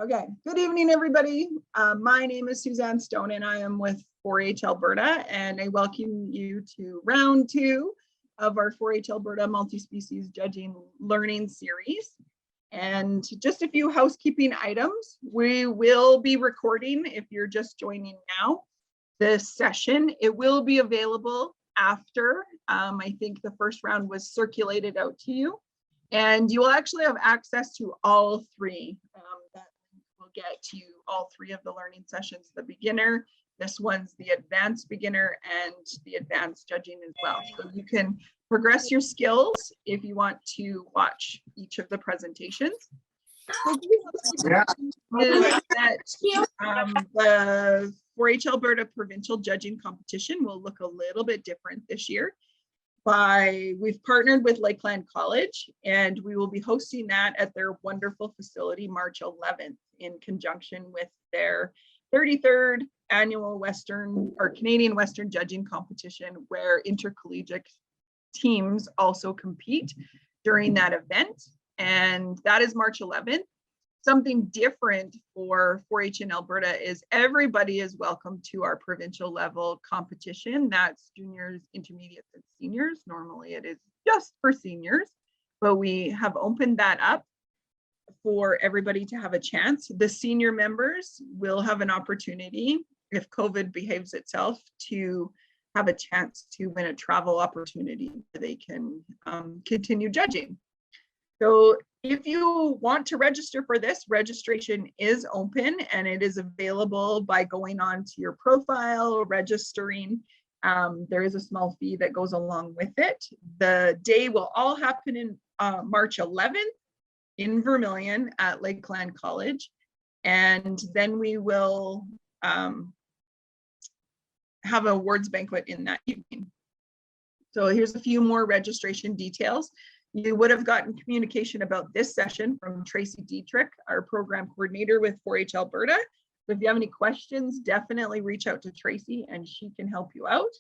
Okay, good evening, everybody. My name is Suzanne Stone and I am with 4-H Alberta, and I welcome you to round 2 of our 4-H Alberta multi-species judging learning series. And just a few housekeeping items. We will be recording, if you're just joining now, this session. It will be available after. I think the first round was circulated out to you, and you will actually have access to all three. That will get to all three of the learning sessions: the beginner, this one's the advanced beginner, and the advanced judging as well. So you can progress your skills if you want to watch each of the presentations. Yeah. Is that the 4-H Alberta provincial judging competition will look a little bit different this year. We've partnered with Lakeland College, and we will be hosting that at their wonderful facility March 11th in conjunction with their 33rd annual Canadian Western judging competition, where intercollegiate teams also compete during that event. And that is March 11th. Something different for 4-H in Alberta is everybody is welcome to our provincial level competition. That's juniors, intermediates, and seniors. Normally it is just for seniors, but we have opened that up for everybody to have a chance. The senior members will have an opportunity, if COVID behaves itself, to have a chance to win a travel opportunity where they can continue judging. So if you want to register for this, registration is open and it is available by going on to your profile, registering. There is a small fee that goes along with it. The day will all happen in March 11th in Vermilion at Lakeland College. And then we will have an awards banquet in that evening. So here's a few more registration details. You would have gotten communication about this session from Tracy Dietrich, our program coordinator with 4-H Alberta. So if you have any questions, definitely reach out to Tracy and she can help you out.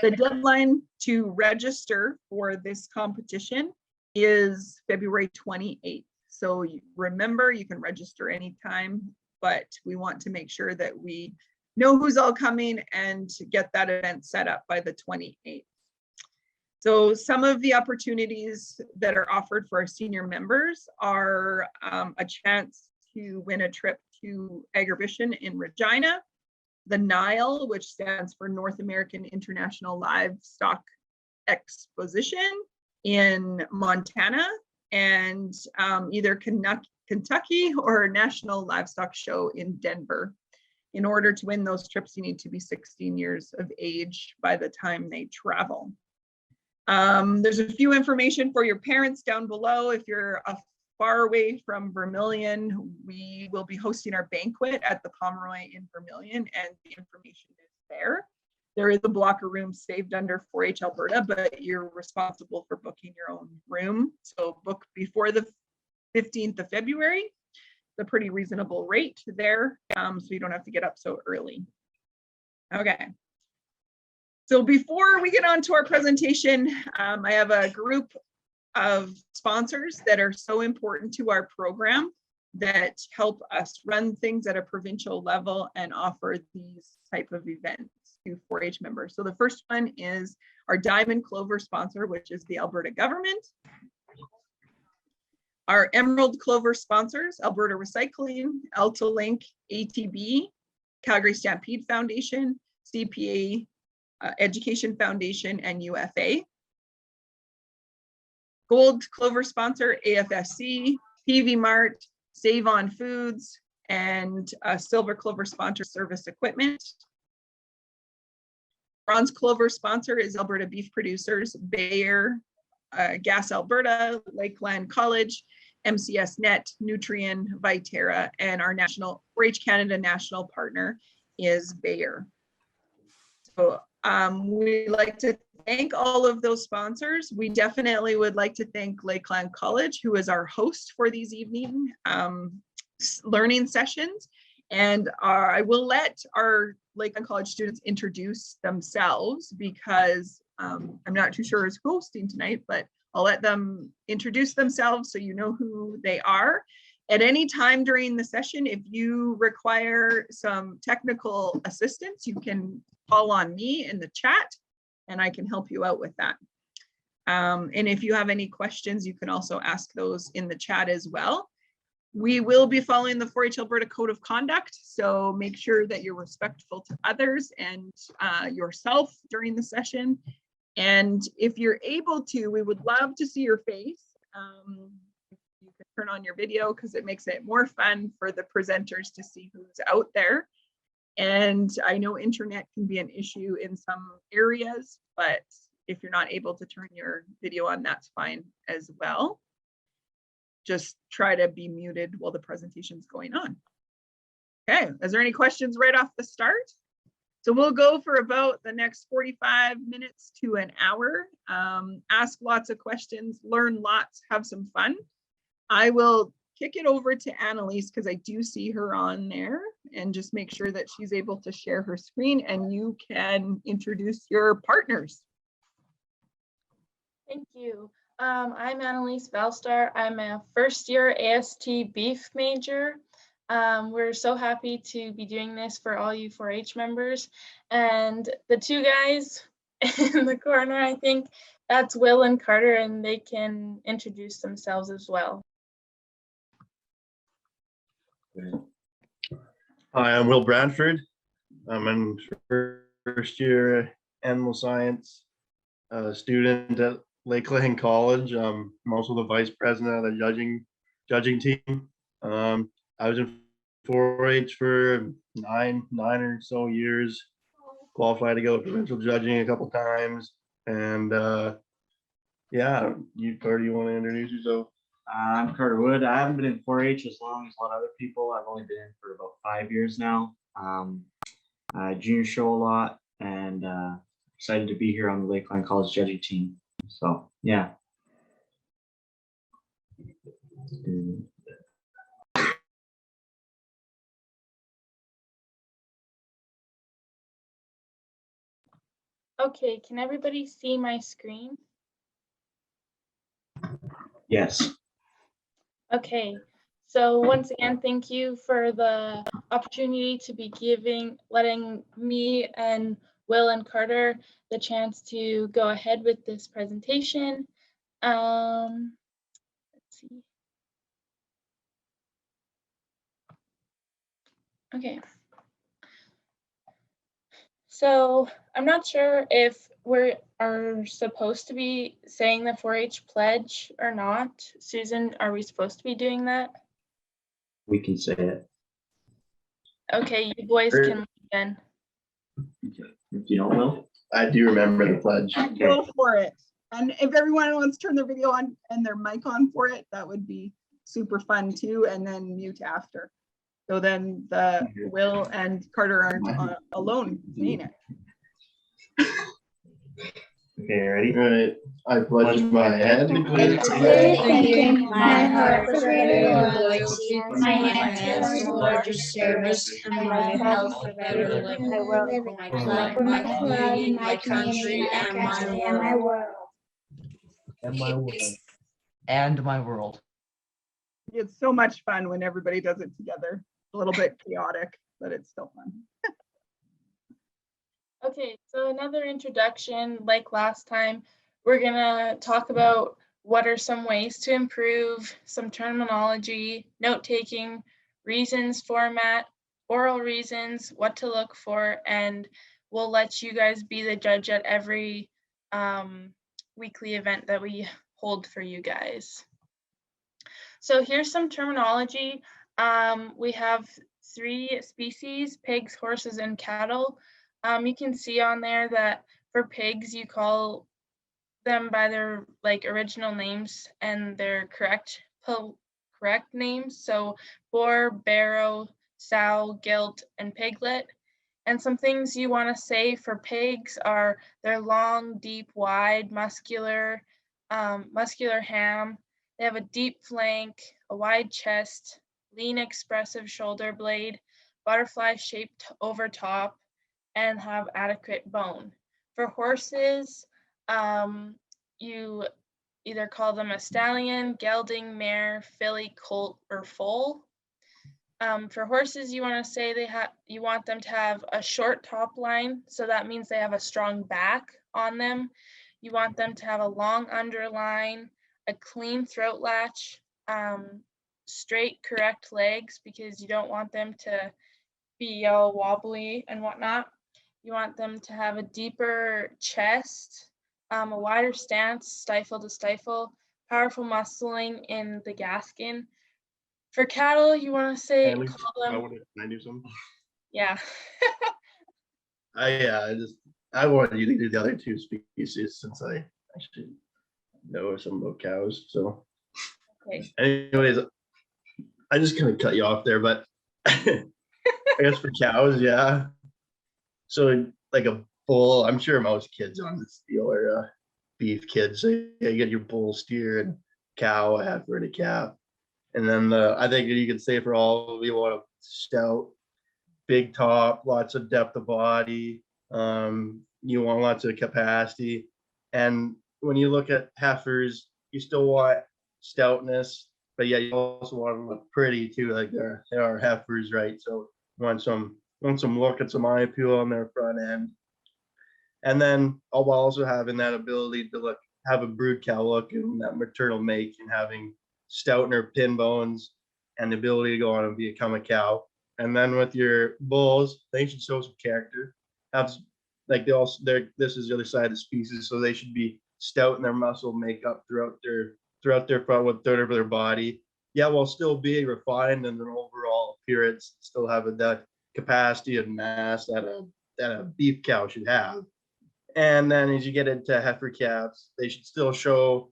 The deadline to register for this competition is February 28th. So remember, you can register anytime, but we want to make sure that we know who's all coming and get that event set up by the 28th. So some of the opportunities that are offered for our senior members are a chance to win a trip to Agribition in Regina, the NILE, which stands for North American International Livestock Exposition in Montana, and either Kentucky or National Livestock Show in Denver. In order to win those trips, you need to be 16 years of age by the time they travel. There's a few information for your parents down below. If you're far away from Vermilion, we will be hosting our banquet at the Pomeroy in Vermilion, and the information is there. There is a blocker room saved under 4-H Alberta, but you're responsible for booking your own room. So book before the 15th of February. It's a pretty reasonable rate there, so you don't have to get up so early. Okay. So before we get on to our presentation, I have a group of sponsors that are so important to our program that help us run things at a provincial level and offer these type of events to 4-H members. So the first one is our Diamond Clover sponsor, which is the Alberta government. Our Emerald Clover sponsors, Alberta Recycling, AltaLink, ATB, Calgary Stampede Foundation, CPA, Education Foundation, and UFA. Gold Clover sponsor, AFSC, PV Mart, Save On Foods, and Silver Clover sponsor, Service Equipment. Bronze Clover sponsor is Alberta Beef Producers, Bayer, Gas Alberta, Lakeland College, MCS Net, Nutrien, Viterra, and our 4-H Canada national partner is Bayer. So we'd like to thank all of those sponsors. We definitely would like to thank Lakeland College, who is our host for these evening learning sessions. And I will let our Lakeland College students introduce themselves, because I'm not too sure who's hosting tonight, but I'll let them introduce themselves so you know who they are. At any time during the session, if you require some technical assistance, you can call on me in the chat and I can help you out with that. And if you have any questions, you can also ask those in the chat as well. We will be following the 4-H Alberta Code of Conduct, so make sure that you're respectful to others and yourself during the session. And if you're able to, we would love to see your face. You can turn on your video because it makes it more fun for the presenters to see who's out there. And I know internet can be an issue in some areas, but if you're not able to turn your video on, that's fine as well. Just try to be muted while the presentation's going on. Okay, is there any questions right off the start? So we'll go for about the next 45 minutes to an hour. Ask lots of questions, learn lots, have some fun. I will kick it over to Annalise because I do see her on there, and just make sure that she's able to share her screen and you can introduce your partners. Thank you. I'm Annalise Valstar. I'm a first-year AST beef major. We're so happy to be doing this for all you 4-H members. And the two guys in the corner, I think that's Will and Carter, and they can introduce themselves as well. Hi, I'm Will Bradford. I'm a first-year animal science student at Lakeland College. I'm also the vice president of the judging team. I was in 4-H for nine or so years. Qualified to go provincial judging a couple times, and yeah, Carter, you want to introduce yourself? I'm Carter Wood. I haven't been in 4-H as long as a lot of other people. I've only been in for about 5 years now. I junior show a lot, and excited to be here on the Lakeland College judging team. So yeah. Okay, can everybody see my screen? Yes. Okay, so once again, thank you for the opportunity to be letting me and Will and Carter the chance to go ahead with this presentation. Let's see. Okay. So I'm not sure if we are supposed to be saying the 4-H pledge or not. Susan, are we supposed to be doing that? We can say it. Okay, you boys can lead then. Okay. If you don't know. I do remember the pledge. Go for it. And if everyone wants to turn their video on and their mic on for it, that would be super fun too, and then mute after. So then the Will and Carter aren't alone saying it. Okay, ready? All right. I pledge my head to thinking, my heart for greater loyalty, my hands to larger service, and my health for better living. My club, my country, and my world. And my world. It's so much fun when everybody does it together. A little bit chaotic, but it's still fun. Okay, so another introduction, like last time, we're gonna talk about what are some ways to improve, some terminology, note-taking, reasons format, oral reasons, what to look for, and we'll let you guys be the judge at every weekly event that we hold for you guys. So here's some terminology. We have 3 species: pigs, horses, and cattle. You can see on there that for pigs, you call them by their original names and their correct names. So boar, barrow, sow, gilt, and piglet. And some things you want to say for pigs are they're long, deep, wide, muscular ham. They have a deep flank, a wide chest, lean, expressive shoulder blade, butterfly shaped over top, and have adequate bone. For horses, you either call them a stallion, gelding, mare, filly, colt, or foal. For horses, you want to say you want them to have a short top line, so that means they have a strong back on them. You want them to have a long underline, a clean throat latch, straight, correct legs, because you don't want them to be all wobbly and whatnot. You want them to have a deeper chest, a wider stance, stifle to stifle, powerful muscling in the gaskin. For cattle, you want to say, Can I do something? yeah. I wanted you to do the other two species since I actually know some about cows. So, Okay. anyways, I just kind of cut you off there, but I guess for cows, yeah. So like a bull, I'm sure most kids on this deal are beef kids. So you get your bull, steer, and cow, a heifer, and a calf. And then I think you could say for all, we want a stout, big top, lots of depth of body. You want lots of capacity. And when you look at heifers, you still want stoutness, but yeah, you also want them to look pretty too. Like they are heifers, right? So you want some look at some eye appeal on their front end. And then while also having that ability to have a brood cow look and that maternal make and having stout in her pin bones and the ability to go on and become a cow. And then with your bulls, they should show some character. This is the other side of the species, so they should be stout in their muscle makeup throughout their front with third of their body. Yeah, while still being refined in their overall appearance, still having that capacity and mass that a beef cow should have. And then as you get into heifer calves, they should still show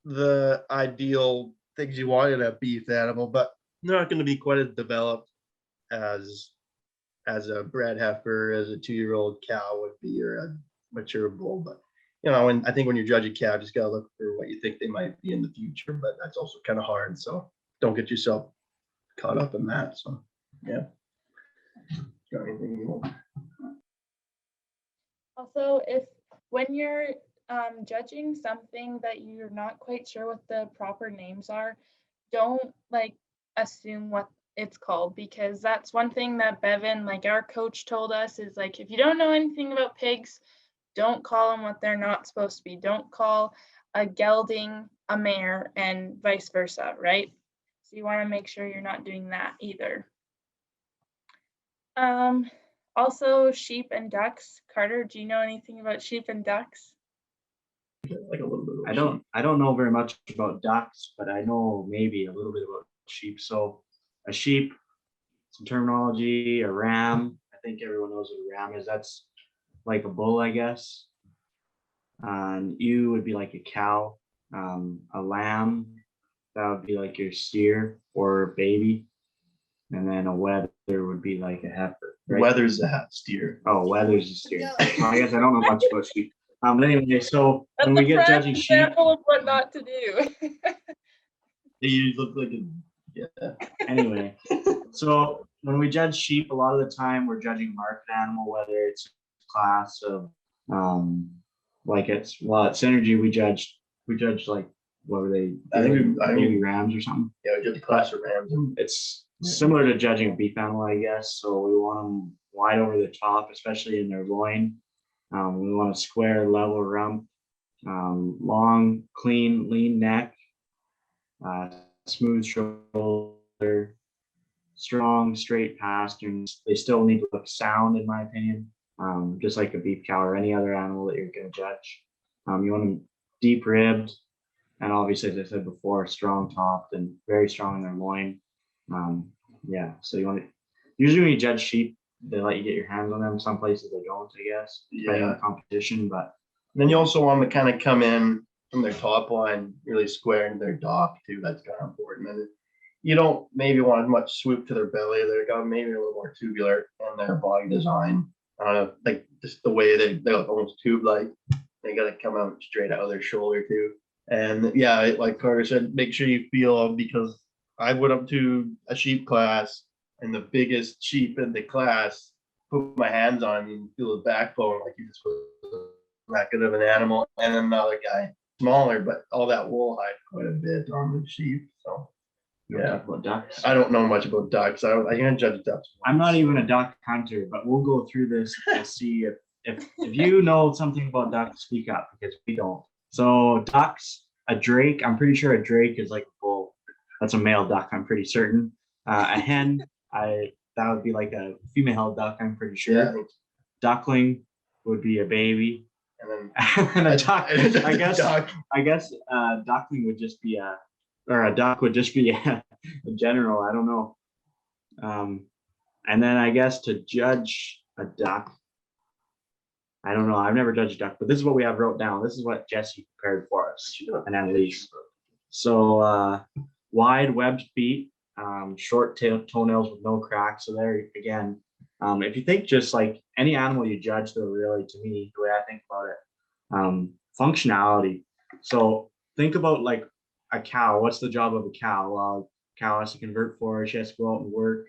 the ideal things you want in a beef animal, but they're not going to be quite as developed as a bred heifer, as a 2-year-old cow would be, or a mature bull. But and I think when you're judging cow, just gotta look for what you think they might be in the future. But that's also kind of hard, so don't get yourself caught up in that. So yeah. Got anything you want? Also, when you're judging something that you're not quite sure what the proper names are, don't assume what it's called, because that's one thing that Bevan, our coach, told us is if you don't know anything about pigs, don't call them what they're not supposed to be. Don't call a gelding a mare and vice versa, right? So you want to make sure you're not doing that either. Also, sheep and ducks. Carter, do you know anything about sheep and ducks? Like a little bit. I don't know very much about ducks, but I know maybe a little bit about sheep. So a sheep, some terminology, a ram. I think everyone knows what a ram is. That's like a bull, I guess. And ewe would be like a cow. A lamb, that would be like your steer or baby. And then a wether would be like a heifer. Right? Wether's a steer. Oh, wether's a steer. Well, I guess I don't know much about sheep. But anyway, so That's when we get judging sheep, example of what not to do. You look like anyway, so when we judge sheep, a lot of the time we're judging market animal, whether it's a class of at Synergy we judge like what were they? I think maybe rams or something. Yeah, we did the class of rams. It's similar to judging a beef animal, I guess. So we want them wide over the top, especially in their loin. We want a square, level rump, long, clean, lean neck, smooth shoulder, strong, straight pasterns. They still need to look sound, in my opinion, just like a beef cow or any other animal that you're going to judge. You want them deep ribbed, and obviously, as I said before, strong topped and very strong in their loin. So you want to, usually when you judge sheep, they let you get your hands on them. Some places they don't, I guess, depending on the competition. But then you also want them to kind of come in from their top line really square into their dock too. That's kind of important. And you don't maybe want as much swoop to their belly. They're got maybe a little more tubular in their body design. Like just the way they look almost tube-like. They got to come out straight out of their shoulder too. And yeah, like Carter said, make sure you feel, because I went up to a sheep class and the biggest sheep in the class, put my hands on and feel his backbone like he just was that good of an animal. And then another guy smaller, but all that wool hide quite a bit on the sheep. So yeah, About ducks. I don't know much about ducks. I can't judge ducks. I'm not even a duck hunter, but we'll go through this and see if you know something about ducks, speak up, because we don't. So ducks, a drake, I'm pretty sure a drake is like a bull. That's a male duck, I'm pretty certain. A hen, that would be like a female duck, I'm pretty sure. Yeah. Duckling would be a baby. And then And a duck, I guess duck. duckling would just be or a duck would just be a general, I don't know. And then I guess to judge a duck, I don't know, I've never judged a duck, but this is what we have wrote down. This is what Jesse prepared for us, and Annalise. So wide webbed feet, short toenails with no cracks. So there again, if you think just like any animal you judge, though, really, to me, the way I think about it, functionality. So think about like a cow. What's the job of a cow? Well, a cow has to convert forage, she has to go out and work,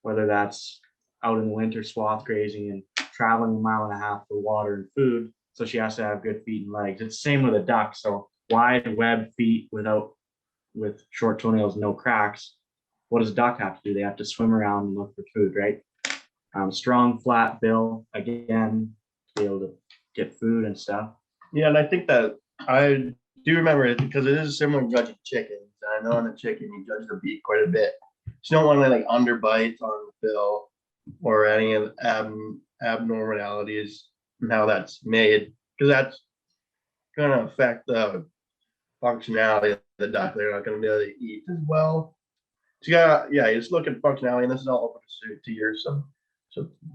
whether that's out in the winter swath grazing and traveling 1.5 miles for water and food. So she has to have good feet and legs. It's the same with a duck. So wide webbed feet with short toenails, no cracks. What does a duck have to do? They have to swim around and look for food, right? Strong flat bill, again, to be able to get food and stuff. Yeah, and I think that I do remember it because it is similar to judging chickens. I know on the chicken you judge the beak quite a bit. You don't want to like underbite on the bill or any of the abnormalities and how that's made, because that's going to affect the functionality of the duck. They're not going to be able to eat as well. So you just look at functionality, and this is all open to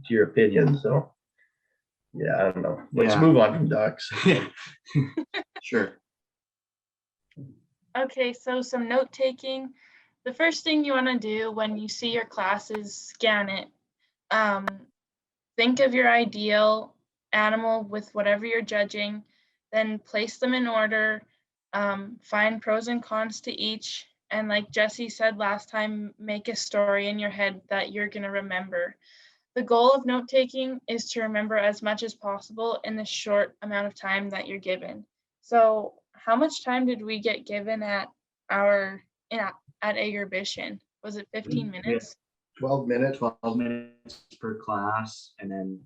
your opinion. So yeah, I don't know. Let's move on from ducks. Sure. Okay, so some note taking. The first thing you want to do when you see your class is scan it. Think of your ideal animal with whatever you're judging, then place them in order, find pros and cons to each, and like Jesse said last time, make a story in your head that you're going to remember. The goal of note taking is to remember as much as possible in the short amount of time that you're given. So how much time did we get given at exhibition? Was it 15 minutes? 12 minutes. 12 minutes per class, and then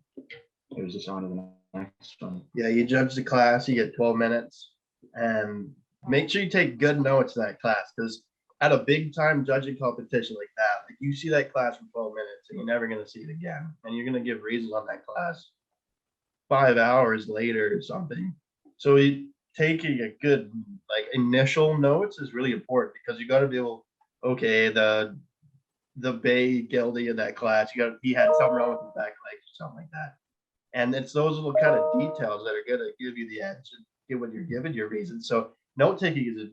it was just on to the next one. Yeah, you judge the class, you get 12 minutes, and make sure you take good notes in that class, because at a big time judging competition like that, like you see that class for 12 minutes and you're never going to see it again, and you're going to give reasons on that class 5 hours later or something. So taking a good like initial notes is really important, because you got to be able, okay, the bay geldie in that class, he had something wrong with his back legs or something like that. And it's those little kind of details that are going to give you the edge when you're given your reasons. So note taking is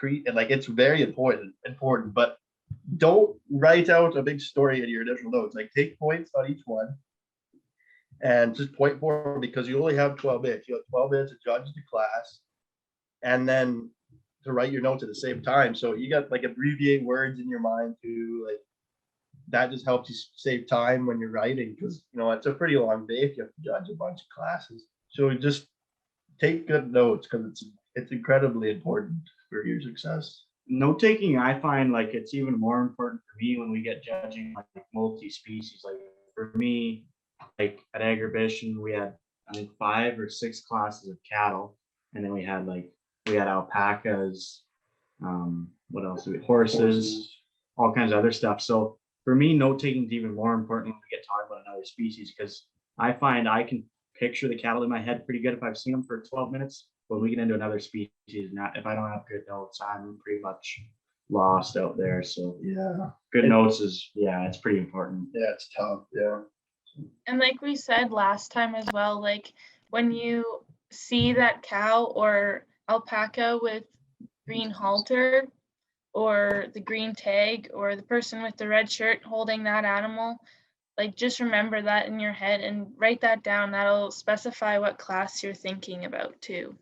it's very important, but don't write out a big story in your initial notes. Like take points on each one and just point forward, because you only have 12 minutes. You have 12 minutes to judge the class and then to write your notes at the same time. So you got like abbreviate words in your mind too. Like that just helps you save time when you're writing, because it's a pretty long day if you have to judge a bunch of classes. So just take good notes, because it's incredibly important for your success. Note taking, I find like it's even more important for me when we get judging like multi-species. Like for me, like at exhibition, we had I think 5 or 6 classes of cattle, and then we had alpacas, what else? Horses, all kinds of other stuff. So for me, note taking is even more important when we get talking about another species, because I find I can picture the cattle in my head pretty good if I've seen them for 12 minutes. When we get into another species, if I don't have good notes, I'm pretty much lost out there. So yeah, good notes is it's pretty important. Yeah, it's tough. Yeah. And like we said last time as well, like when you see that cow or alpaca with green halter or the green tag or the person with the red shirt holding that animal, like just remember that in your head and write that down. That'll specify what class you're thinking about too.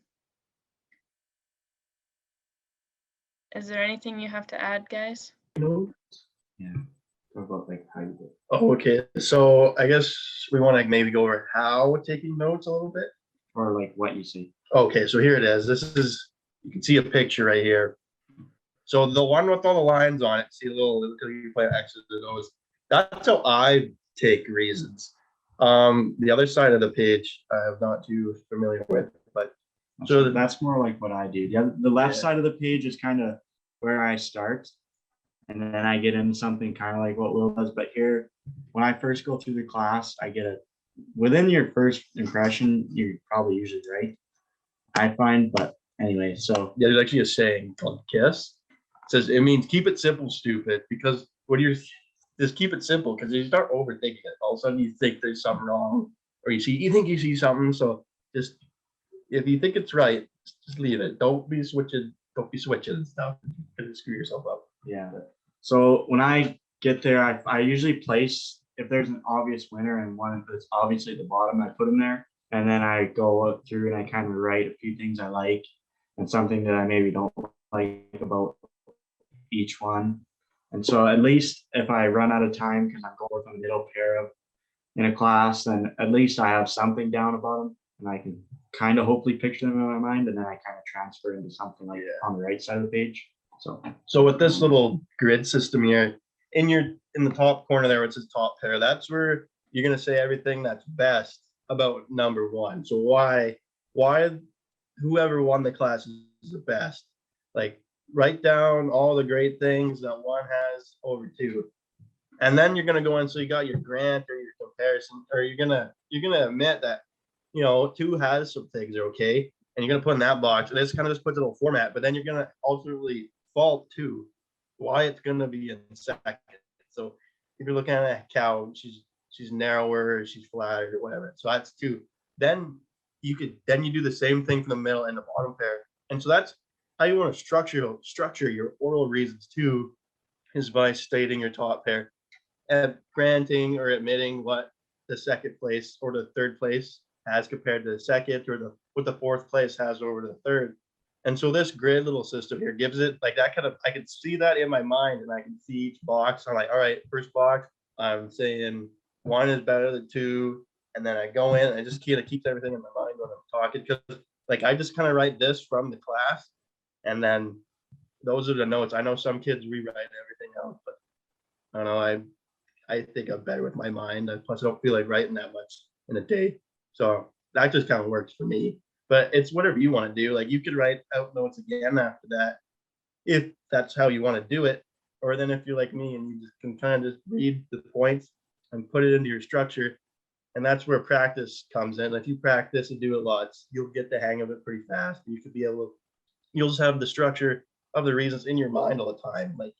Is there anything you have to add, guys? No. Yeah. Talk about like how you do. Oh, okay. So I guess we want to maybe go over how taking notes a little bit. Or like what you see. Okay, so here it is. This is You can see a picture right here. So the one with all the lines on it, see a little, you play X's and O's. That's how I take reasons. The other side of the page, I'm not too familiar with, but So that's more like what I do. The left Yeah. side of the page is kind of where I start. And then I get into something kind of like what Will does. But here, when I first go through the class, I get it. Within your first impression, you're probably usually right, I find. But anyway, so yeah, there's actually a saying called KISS. It says it means keep it simple, stupid. Because what do you just keep it simple? Because you start overthinking it, all of a sudden you think there's something wrong, or you think you see something. So just if you think it's right, just leave it. Don't be switching and stuff and screw yourself up. yeah. So when I get there, I usually place, if there's an obvious winner and one that's obviously at the bottom, I put them there. And then I go up through and I kind of write a few things I like and something that I maybe don't like about each one. And so at least if I run out of time because I'm going with a middle pair of in a class, then at least I have something down about them and I can kind of hopefully picture them in my mind, and then I kind of transfer into something like on the right side of the page. So with this little grid system here, in the top corner there, it says top pair. That's where you're gonna say everything that's best about number one. So why whoever won the class is the best. Like write down all the great things that one has over two. And then you're gonna go in, so you got your grant or your comparison, or you're gonna admit that two has some things are okay, and you're gonna put in that box, and this kind of just puts a little format, but then you're gonna ultimately fault two why it's gonna be in second. So if you're looking at a cow, she's narrower, she's flatter, or whatever. So that's two. Then you do the same thing for the middle and the bottom pair. And so that's how you want to structure your oral reasons too, is by stating your top pair and granting or admitting what the second place or the third place has compared to the second, or what the fourth place has over the third. And so this grid little system here gives it like that kind of, I can see that in my mind, and I can see each box. I'm like, all right, first box, I'm saying one is better than two. And then I go in and I just kind of keep everything in my mind when I'm talking, because like I just kind of write this from the class, and then those are the notes. I know some kids rewrite everything else, but I don't know. I think I'm better with my mind. Plus, I don't feel like writing that much in a day. So that just kind of works for me. But it's whatever you want to do. Like you could write out notes again after that, if that's how you want to do it. Or then if you're like me and you just can kind of just read the points and put it into your structure. And that's where practice comes in. If you practice and do it lots, you'll get the hang of it pretty fast. You'll just have the structure of the reasons in your mind all the time. Like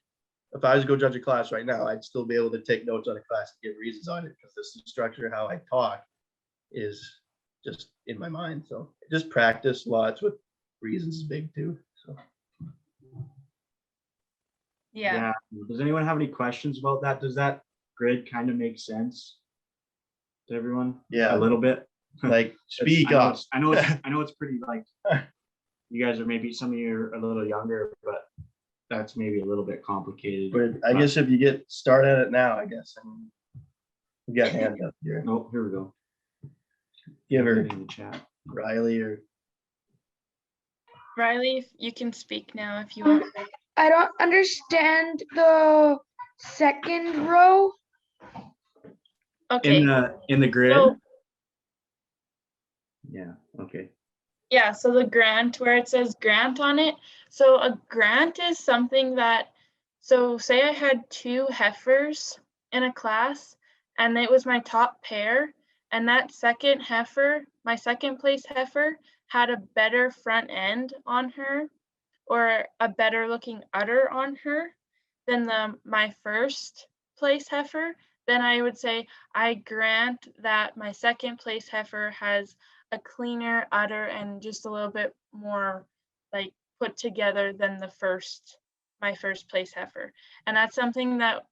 if I was to go judge a class right now, I'd still be able to take notes on a class and give reasons on it, because this structure, how I talk, is just in my mind. So just practice lots with reasons is big too. So Yeah. Does anyone have any questions about that? Does that grid kind of make sense to everyone? Yeah. A little bit. like speak up. I know it's pretty like you guys are maybe some of you are a little younger, but that's maybe a little bit complicated. But I guess if you get started at it now, I guess. And we got hand up here. Oh, here we go. Give her in the chat. Riley or Riley, you can speak now if you want. I don't understand the second row. Okay. In the grid. So, Yeah. Okay. yeah, so the grant, where it says grant on it. So a grant is something that, so say I had two heifers in a class and it was my top pair, and that second heifer, my second place heifer, had a better front end on her, or a better looking udder on her than my first place heifer, then I would say I grant that my second place heifer has a cleaner udder and just a little bit more like put together than my first place heifer. And that's something that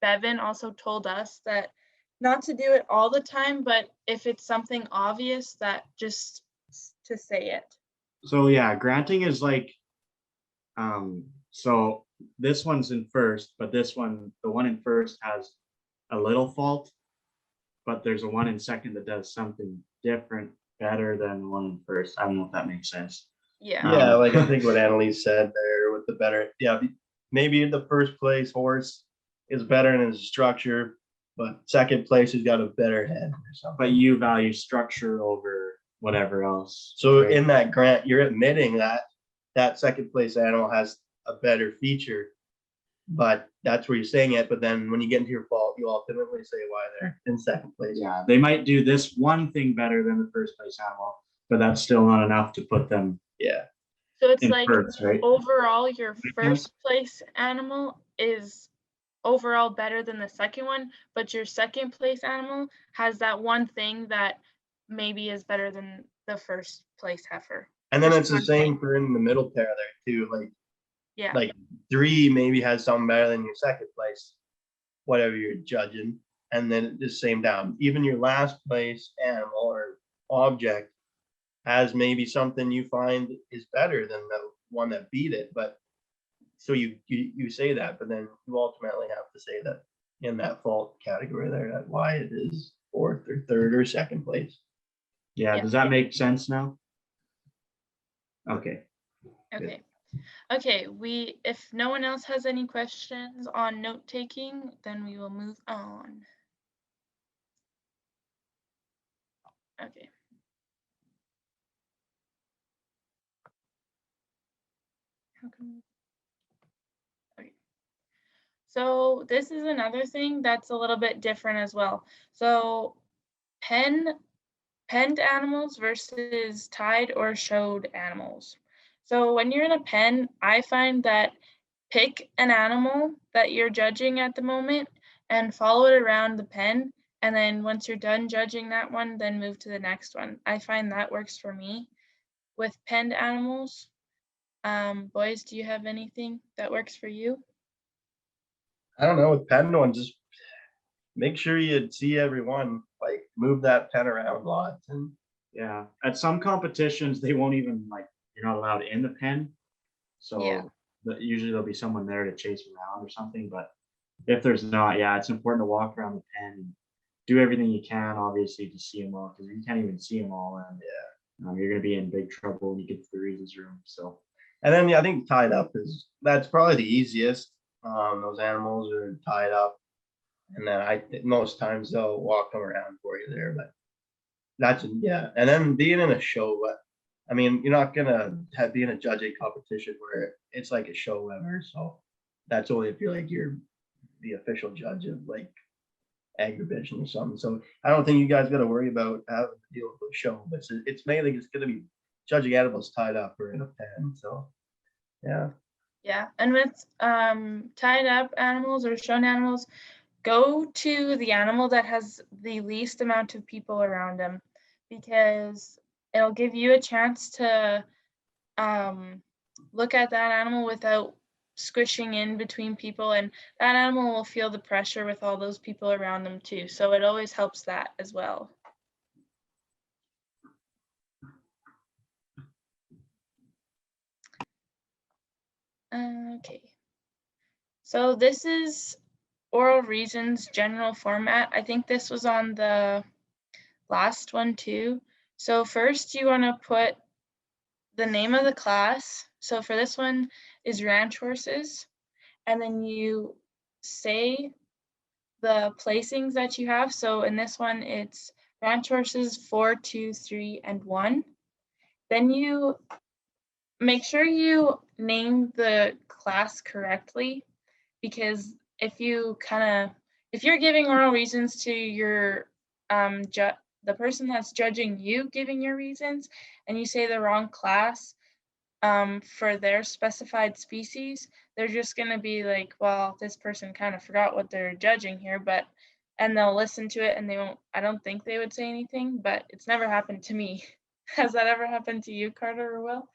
Bevan also told us, that not to do it all the time, but if it's something obvious, that just to say it. So yeah, granting is like, so this one's in first, but the one in first has a little fault, but there's a one in second that does something different, better than the one in first. I don't know if that makes sense. Yeah, like I think what Annalise said there with the better, yeah, maybe the first place horse is better in his structure, but second place has got a better head or something. But you value structure over whatever else. So right? in that grant, you're admitting that that second place animal has a better feature, but that's where you're saying it. But then when you get into your fault, you ultimately say why they're in second place. Yeah, they might do this one thing better than the first place animal, but that's still not enough to put them Yeah. So it's in like first, right? overall your Makes first place animal is overall better than the second one, but your second place animal has that one thing that maybe is better than the first place heifer. And then Just it's the one same thing. for in the middle pair there too. Yeah. Like 3 maybe has something better than your second place, whatever you're judging. And then the same down. Even your last place animal or object has maybe something you find is better than the one that beat it. But so you say that, but then you ultimately have to say that in that fault category there, that why it is fourth or third or second place. Yeah, Yeah. does that make sense now? Okay. Okay. Okay, if no one else has any questions on note taking, then we will move on. Okay. How come? Okay. So this is another thing that's a little bit different as well. So penned animals versus tied or showed animals. So when you're in a pen, I find that pick an animal that you're judging at the moment and follow it around the pen. And then once you're done judging that one, then move to the next one. I find that works for me with penned animals. Boys, do you have anything that works for you? I don't know, with pen one, just make sure you see everyone, like move that pen around lots. And Yeah, at some competitions, they won't even you're not allowed in the pen. So Yeah. usually there'll be someone there to chase around or something. But if there's not, yeah, it's important to walk around the pen and do everything you can, obviously, to see them all, because you can't even see them all. And you're going to be in big trouble when you get to the reasons room. So, and then I think tied up that's probably the easiest. Those animals are tied up, and then most times they'll walk them around for you there. But that's and then being in a show, but I mean, you're not gonna be in a judging competition where it's like a show ever. So that's only if you're the official judge of like agribition or something. So I don't think you guys got to worry about having to deal with the show, but it's mainly just gonna be judging animals tied up or in a pen. So yeah. Yeah, and with tied up animals or shown animals, go to the animal that has the least amount of people around them, because it'll give you a chance to look at that animal without squishing in between people, and that animal will feel the pressure with all those people around them too. So it always helps that as well. Okay. So this is oral reasons general format. I think this was on the last one too. So first you want to put the name of the class. So for this one is ranch horses. And then you say the placings that you have. So in this one, it's ranch horses 4, 2, 3, and 1. Then you make sure you name the class correctly, because if you're giving oral reasons to your the person that's judging you giving your reasons, and you say the wrong class for their specified species, they're just going to be like, well, this person kind of forgot what they're judging here, and they'll listen to it and I don't think they would say anything, but it's never happened to me. Has that ever happened to you, Carter or Will?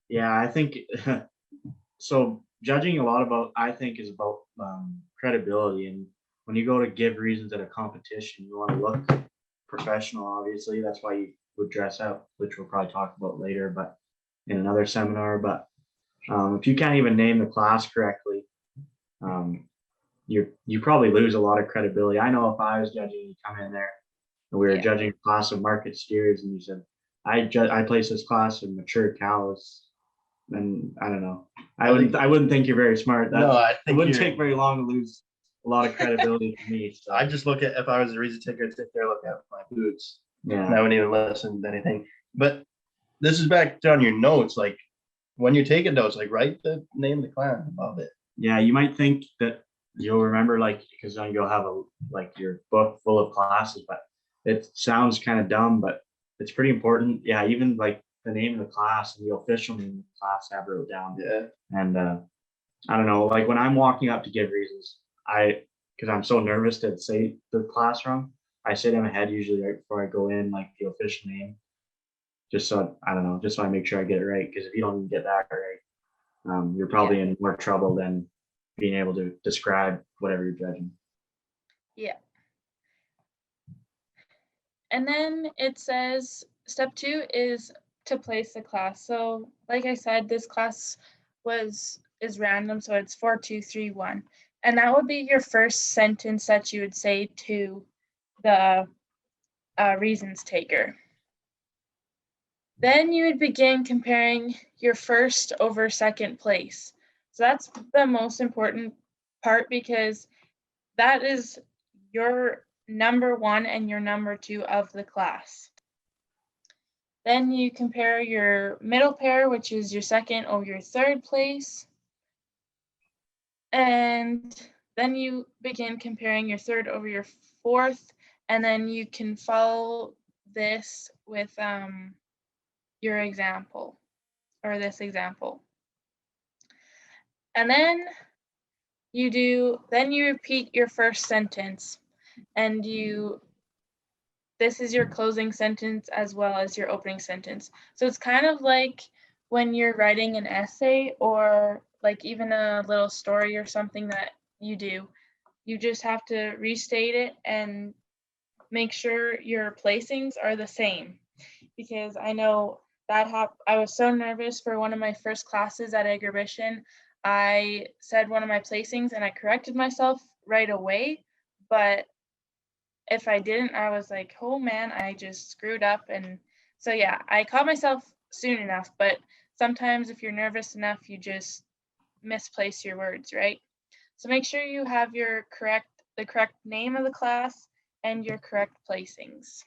yeah, I think so. Judging I think, is about credibility. And when you go to give reasons at a competition, you want to look professional, obviously. That's why you would dress up, which we'll probably talk about later, but in another seminar. But if you can't even name the class correctly, you probably lose a lot of credibility. I know if I was judging, you come in there And we were Yeah. judging a class of market steers, and you said, I place this class in mature cows. And I don't know. I wouldn't think you're very smart. No, I It think wouldn't you're- take very long to lose a lot of credibility for me. So I just look at, if I was a reason taker, I'd sit there, look at my boots, and I yeah. wouldn't even listen to anything. But this is back on your notes, like when you're taking notes, like write the name of the class above it. Yeah, you might think that you'll remember, like, because then you'll have your book full of classes, but it sounds kind of dumb, but it's pretty important. Yeah, even like the name of the class and the official name of the class I have wrote down. Yeah. And I don't know, like when I'm walking up to give reasons, because I'm so nervous to say the class wrong, I say it in my head usually right before I go in, like the official name, just so I don't know, just so I make sure I get it right. Because if you don't even get that right, you're probably in more trouble than being able to describe whatever you're judging. Yeah. And then it says step 2 is to place the class. So like I said, this class is random, so it's 4, 2, 3, 1. And that would be your first sentence that you would say to the reasons taker. Then you would begin comparing your first over second place. So that's the most important part, because that is your number 1 and your number 2 of the class. Then you compare your middle pair, which is your second over your third place. And then you begin comparing your third over your fourth, and then you can follow this with your example, or this example. And then you repeat your first sentence, and this is your closing sentence as well as your opening sentence. So it's kind of like when you're writing an essay, or like even a little story or something that you do. You just have to restate it and make sure your placings are the same. Because I know that I was so nervous for one of my first classes at Agribition. I said one of my placings and I corrected myself right away, but if I didn't, I was like, oh man, I just screwed up. And so yeah, I caught myself soon enough, but sometimes if you're nervous enough, you just misplace your words, right? So make sure you have the correct name of the class and your correct placings.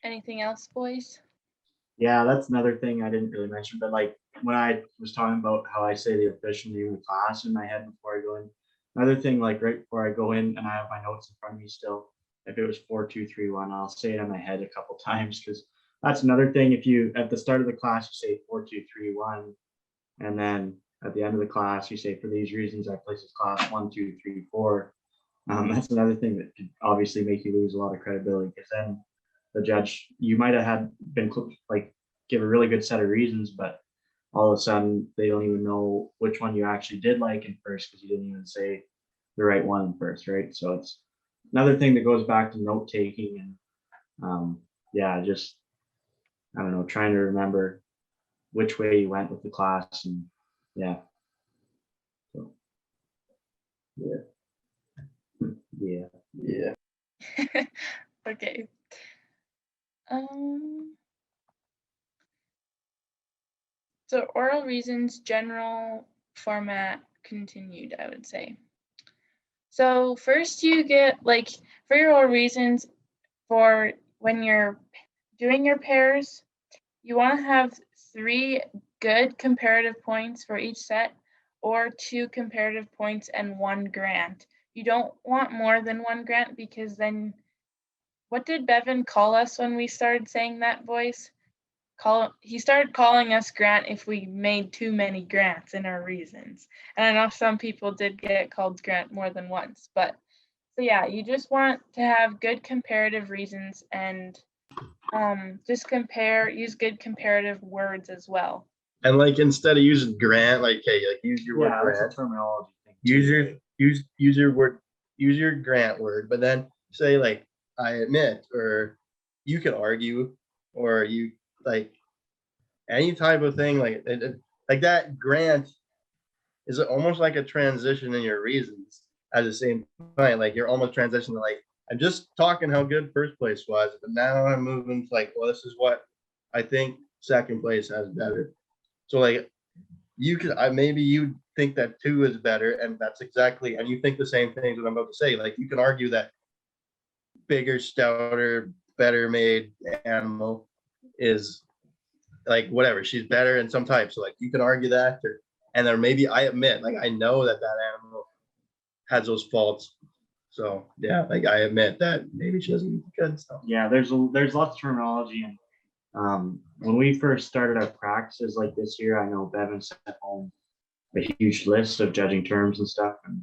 Anything else, boys? Yeah, that's another thing I didn't really mention, but like when I was talking about how I say the official name of the class in my head before I go in, another thing, like right before I go in and I have my notes in front of me still, if it was 4, 2, 3, 1, I'll say it in my head a couple times, because that's another thing. If you at the start of the class you say 4, 2, 3, 1, and then at the end of the class you say, for these reasons I place this class 1, 2, 3, 4. That's another thing that could obviously make you lose a lot of credibility, because then the judge, you might have been like give a really good set of reasons, but all of a sudden they don't even know which one you actually did like in first, because you didn't even say the right one in first, right? So it's another thing that goes back to note taking, and yeah, just I don't know, trying to remember which way you went with the class, and yeah. So yeah. Okay. So oral reasons, general format continued, I would say. So first you get, like, for your oral reasons, for when you're doing your pairs, you want to have 3 good comparative points for each set, or 2 comparative points and 1 grant. You don't want more than 1 grant, because then, what did Bevan call us when we started saying that voice? He started calling us grant if we made too many grants in our reasons. And I know some people did get called grant more than once, but so yeah, you just want to have good comparative reasons, and just use good comparative words as well. And like instead of using grant, like hey, like use your word Yeah, that's a grant. terminology thing. Use your word, use your grant word, but then say like I admit, or you could argue, or you like any type of thing like like that. Grant is almost like a transition in your reasons. at the same point, like you're almost transitioning to like, I'm just talking how good first place was, but now I'm moving to like, well, this is what I think second place has better. So like you could, maybe you think that 2 is better, and that's exactly, and you think the same things that I'm about to say. Like you can argue that bigger, stouter, better made animal is like whatever, she's better in some type. So like you can argue that, and then maybe I admit, like I know that animal has those faults. So yeah, like I admit that maybe she doesn't eat good stuff. Yeah, there's lots of terminology, and when we first started our practices like this year, I know Bevan sent home a huge list of judging terms and stuff, and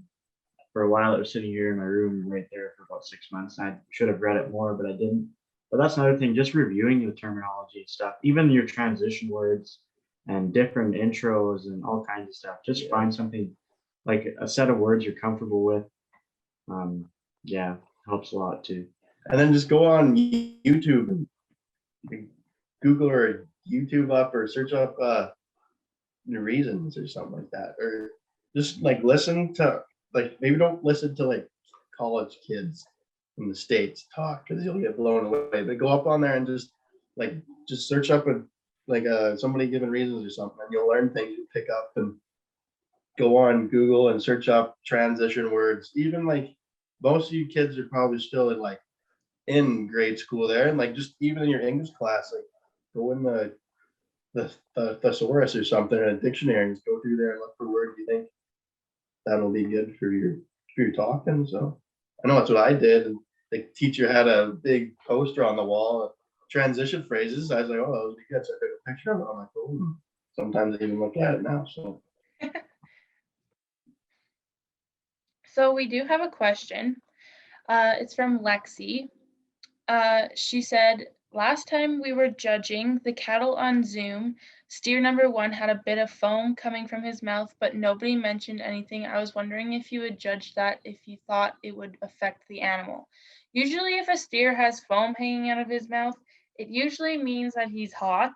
for a while it was sitting here in my room right there for about 6 months. I should have read it more, but I didn't. But that's another thing, just reviewing the terminology and stuff, even your transition words and different intros and all kinds of stuff. Just find something like a set of words you're comfortable with. Yeah, helps a lot too. And then just go on YouTube and Google or YouTube up or search up the reasons or something like that, or just like listen to, like maybe don't listen to like college kids in the States talk because you'll get blown away. But go up on there and just search up somebody giving reasons or something, and you'll learn things you pick up. And go on Google and search up transition words. Even like most of you kids are probably still in grade school there, and like just even in your English class, like go in the thesaurus or something in a dictionary and just go through there and look for words you think that'll be good for your talking. So I know that's what I did. And the teacher had a big poster on the wall of transition phrases. I was like, oh, that would be good. So I took a picture of it. I'm like, oh, sometimes I even look at it now. So So we do have a question. It's from Lexi. She said, last time we were judging the cattle on Zoom, steer number 1 had a bit of foam coming from his mouth, but nobody mentioned anything. I was wondering if you would judge that if you thought it would affect the animal. Usually if a steer has foam hanging out of his mouth, it usually means that he's hot,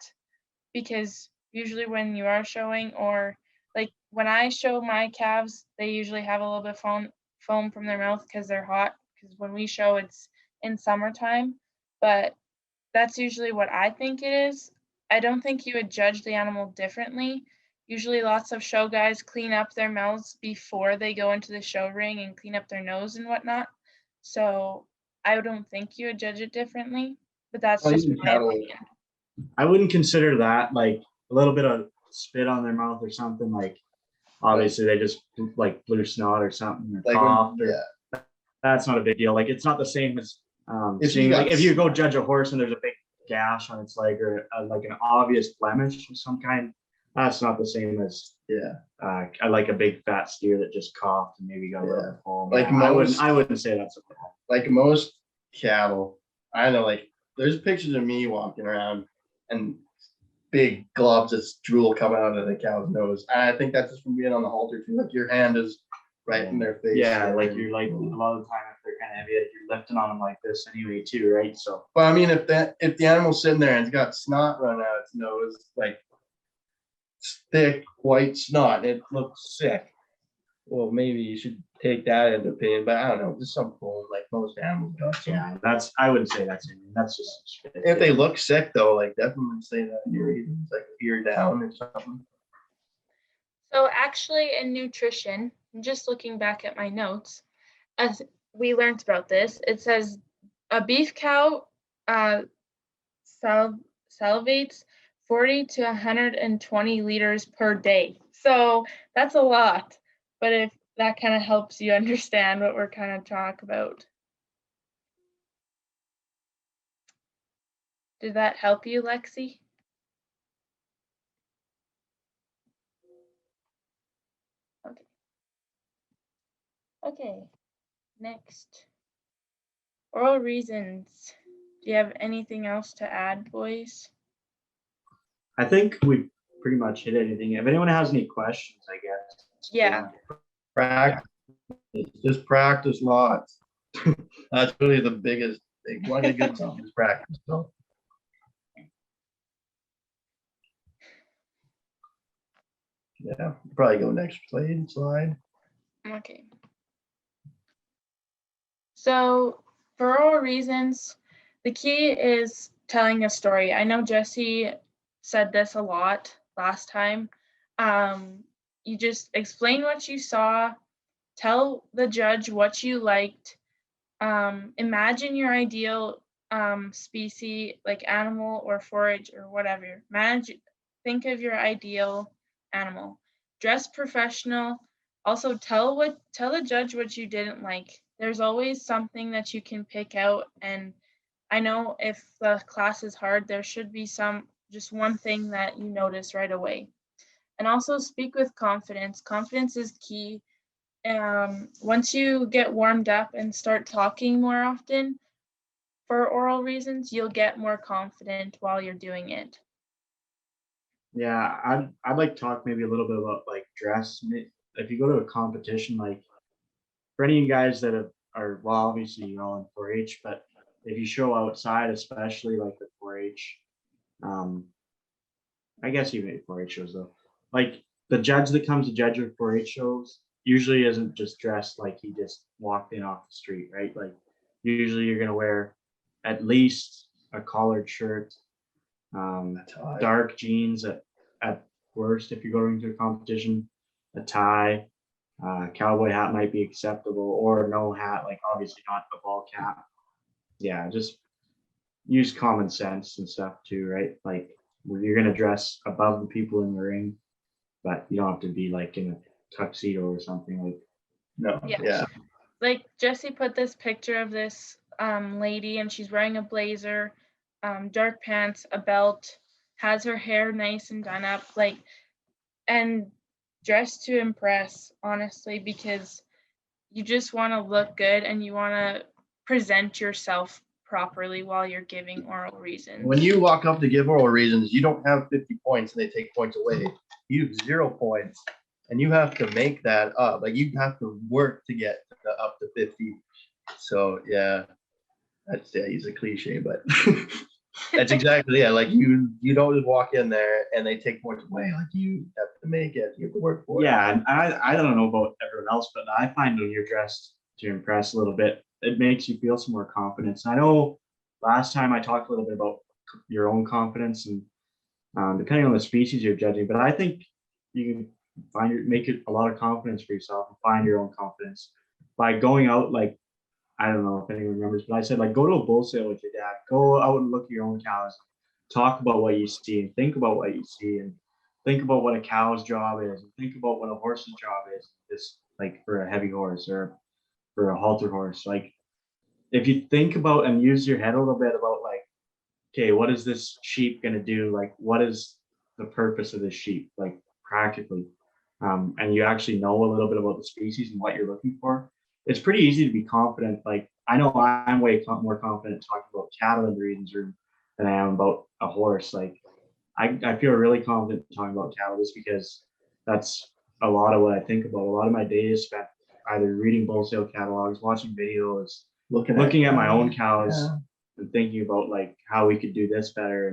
because usually when you are showing, or like when I show my calves, they usually have a little bit of foam from their mouth because they're hot, because when we show it's in summertime. But that's usually what I think it is. I don't think you would judge the animal differently. Usually lots of show guys clean up their mouths before they go into the show ring and clean up their nose and whatnot. So I don't think you would judge it differently, but that's just my opinion. I wouldn't consider that like a little bit of spit on their mouth or something. Like obviously they just like blew snot or something, or coughed, or that's not a big deal. Like it's not the same as if you go judge a horse and there's a big gash on its leg, or like an obvious blemish of some kind. That's not the same as I like a big fat steer that just coughed and maybe got a little foam. Like I wouldn't say that's a problem. Like most cattle, I know, like there's pictures of me walking around and big globs of drool coming out of the cow's nose. And I think that's just from being on the halter too. Like your hand is right in their face. Yeah, like you're like a lot of the time if they're kind of heavy, you're lifting on them like this anyway too, right? So. But I mean, if the animal's sitting there and it's got snot running out its nose, like thick white snot, it looks sick. Well, maybe you should take that into opinion, but I don't know, just some foam like most animals got. So. Yeah, I wouldn't say that's just if they look sick though, like definitely say that your reasons, like ear down or something. So actually in nutrition, just looking back at my notes, as we learned about this, it says a beef cow salivates 40 to 120 liters per day. So that's a lot. But if that kind of helps you understand what we're kind of talking about. Did that help you, Lexi? Okay, next. Oral reasons. Do you have anything else to add, boys? I think we pretty much hit anything. If anyone has any questions, I guess. Yeah. Practice. Just practice lots. That's really the biggest thing. One of the good stuff is practice. So. Yeah, probably go next slide. Okay. So for oral reasons, the key is telling a story. I know Jesse said this a lot last time. You just explain what you saw, tell the judge what you liked, imagine your ideal species, like animal or forage or whatever. Think of your ideal animal. Dress professional. Also tell the judge what you didn't like. There's always something that you can pick out, and I know if the class is hard, there should be just one thing that you notice right away. And also speak with confidence. Confidence is key. Once you get warmed up and start talking more often for oral reasons, you'll get more confident while you're doing it. Yeah, I'd like to talk maybe a little bit about like dress. If you go to a competition, like for any of you guys that are well, obviously you're all in 4-H, but if you show outside, especially like the 4-H, I guess even at 4-H shows though, like the judge that comes to judge your 4-H shows usually isn't just dressed like he just walked in off the street, right? Like usually you're gonna wear at least a collared shirt, dark jeans at worst if you're going to a competition, a tie, cowboy hat might be acceptable, or no hat, like obviously not a ball cap. Yeah, just use common sense and stuff too, right? Like you're gonna dress above the people in the ring, but you don't have to be like in a tuxedo or something like. No, Yeah. yeah. Like Jesse put this picture of this lady, and she's wearing a blazer, dark pants, a belt, has her hair nice and done up, like, and dressed to impress, honestly, because you just want to look good and you want to present yourself properly while you're giving oral reasons. When you walk up to give oral reasons, you don't have 50 points and they take points away. You have 0 points and you have to make that up. Like you have to work to get up to 50. So yeah, he's a cliche, but that's exactly it. Like you don't just walk in there and they take points away. Like you have to make it. You have to work for it. Yeah, and I don't know about everyone else, but I find when you're dressed to impress a little bit, it makes you feel some more confidence. I know last time I talked a little bit about your own confidence and depending on the species you're judging, but I think you can make it a lot of confidence for yourself and find your own confidence by going out. Like, I don't know if anyone remembers, but I said like go to a bull sale with your dad, go out and look at your own cows, talk about what you see and think about what you see and think about what a cow's job is and think about what a horse's job is, this like for a heavy horse or for a halter horse. Like if you think about and use your head a little bit about like, okay, what is this sheep going to do? Like, what is the purpose of this sheep? Like practically, and you actually know a little bit about the species and what you're looking for. It's pretty easy to be confident. Like I know I'm way more confident talking about cattle in the breeding room than I am about a horse. Like I feel really confident talking about cattle just because that's a lot of what I think about. A lot of my day is spent either reading bull sale catalogs, watching videos, looking at my own cows, and thinking about like how we could do this better.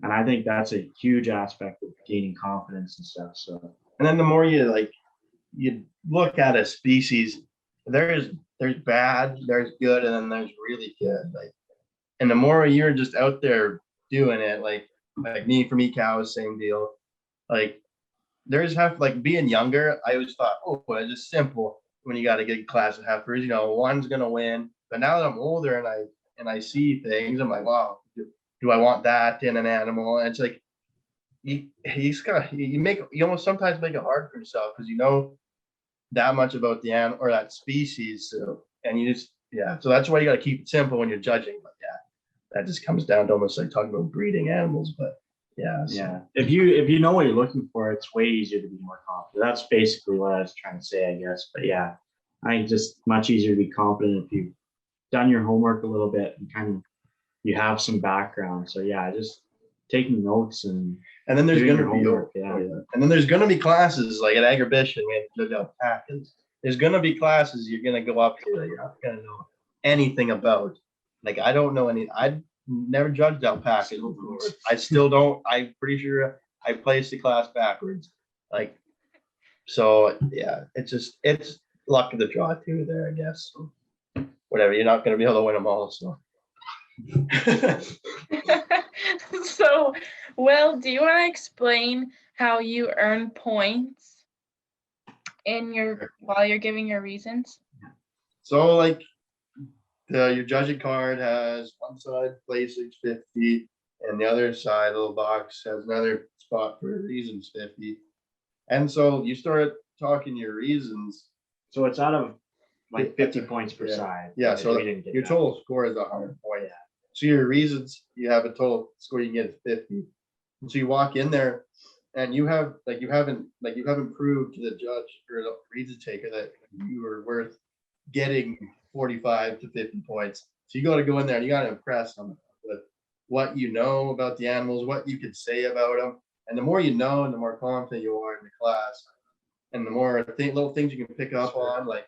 And I think that's a huge aspect of gaining confidence and stuff. So, and then the more you look at a species, there's bad, there's good, and then there's really good. Like, and the more you're just out there doing it, like me for me cows, same deal. Like like being younger, I always thought, oh, it's just simple when you got a good class of heifers, one's gonna win. But now that I'm older and I see things, I'm like, wow, do I want that in an animal? And it's like you almost sometimes make it hard for yourself because you know that much about the animal or that species. So and you just so that's why you got to keep it simple when you're judging. But that just comes down to almost like talking about breeding animals. But if you know what you're looking for, it's way easier to be more confident. That's basically what I was trying to say, I guess. But yeah, I think just much easier to be confident if you've done your homework a little bit and kind of you have some background. So yeah, just taking notes and then there's going to be homework, and then there's going to be classes like at Agribition. There's going to be classes you're going to go up to that you're not going to know anything about. Like I don't know any. I never judged alpacas before. I still don't. I'm pretty sure I placed the class backwards. Like, so yeah, it's luck of the draw too there, I guess. whatever, you're not gonna be able to win them all, so. So, Will, do you want to explain how you earn points while you're giving your reasons? So like, your judging card has one side placings 50, and the other side, little box, has another spot for reasons 50. And so you start talking your reasons. So it's out of like 50 points per side. Yeah, so we didn't get your that. total score is 100 points. So your reasons, you have a total score you can get is 50. And so you walk in there and you haven't proved to the judge or the reason taker that you were worth getting 45 to 50 points. So you got to go in there and you got to impress them with what you know about the animals, what you could say about them. And the more you know and the more confident you are in the class, and the more little things you can pick up on, like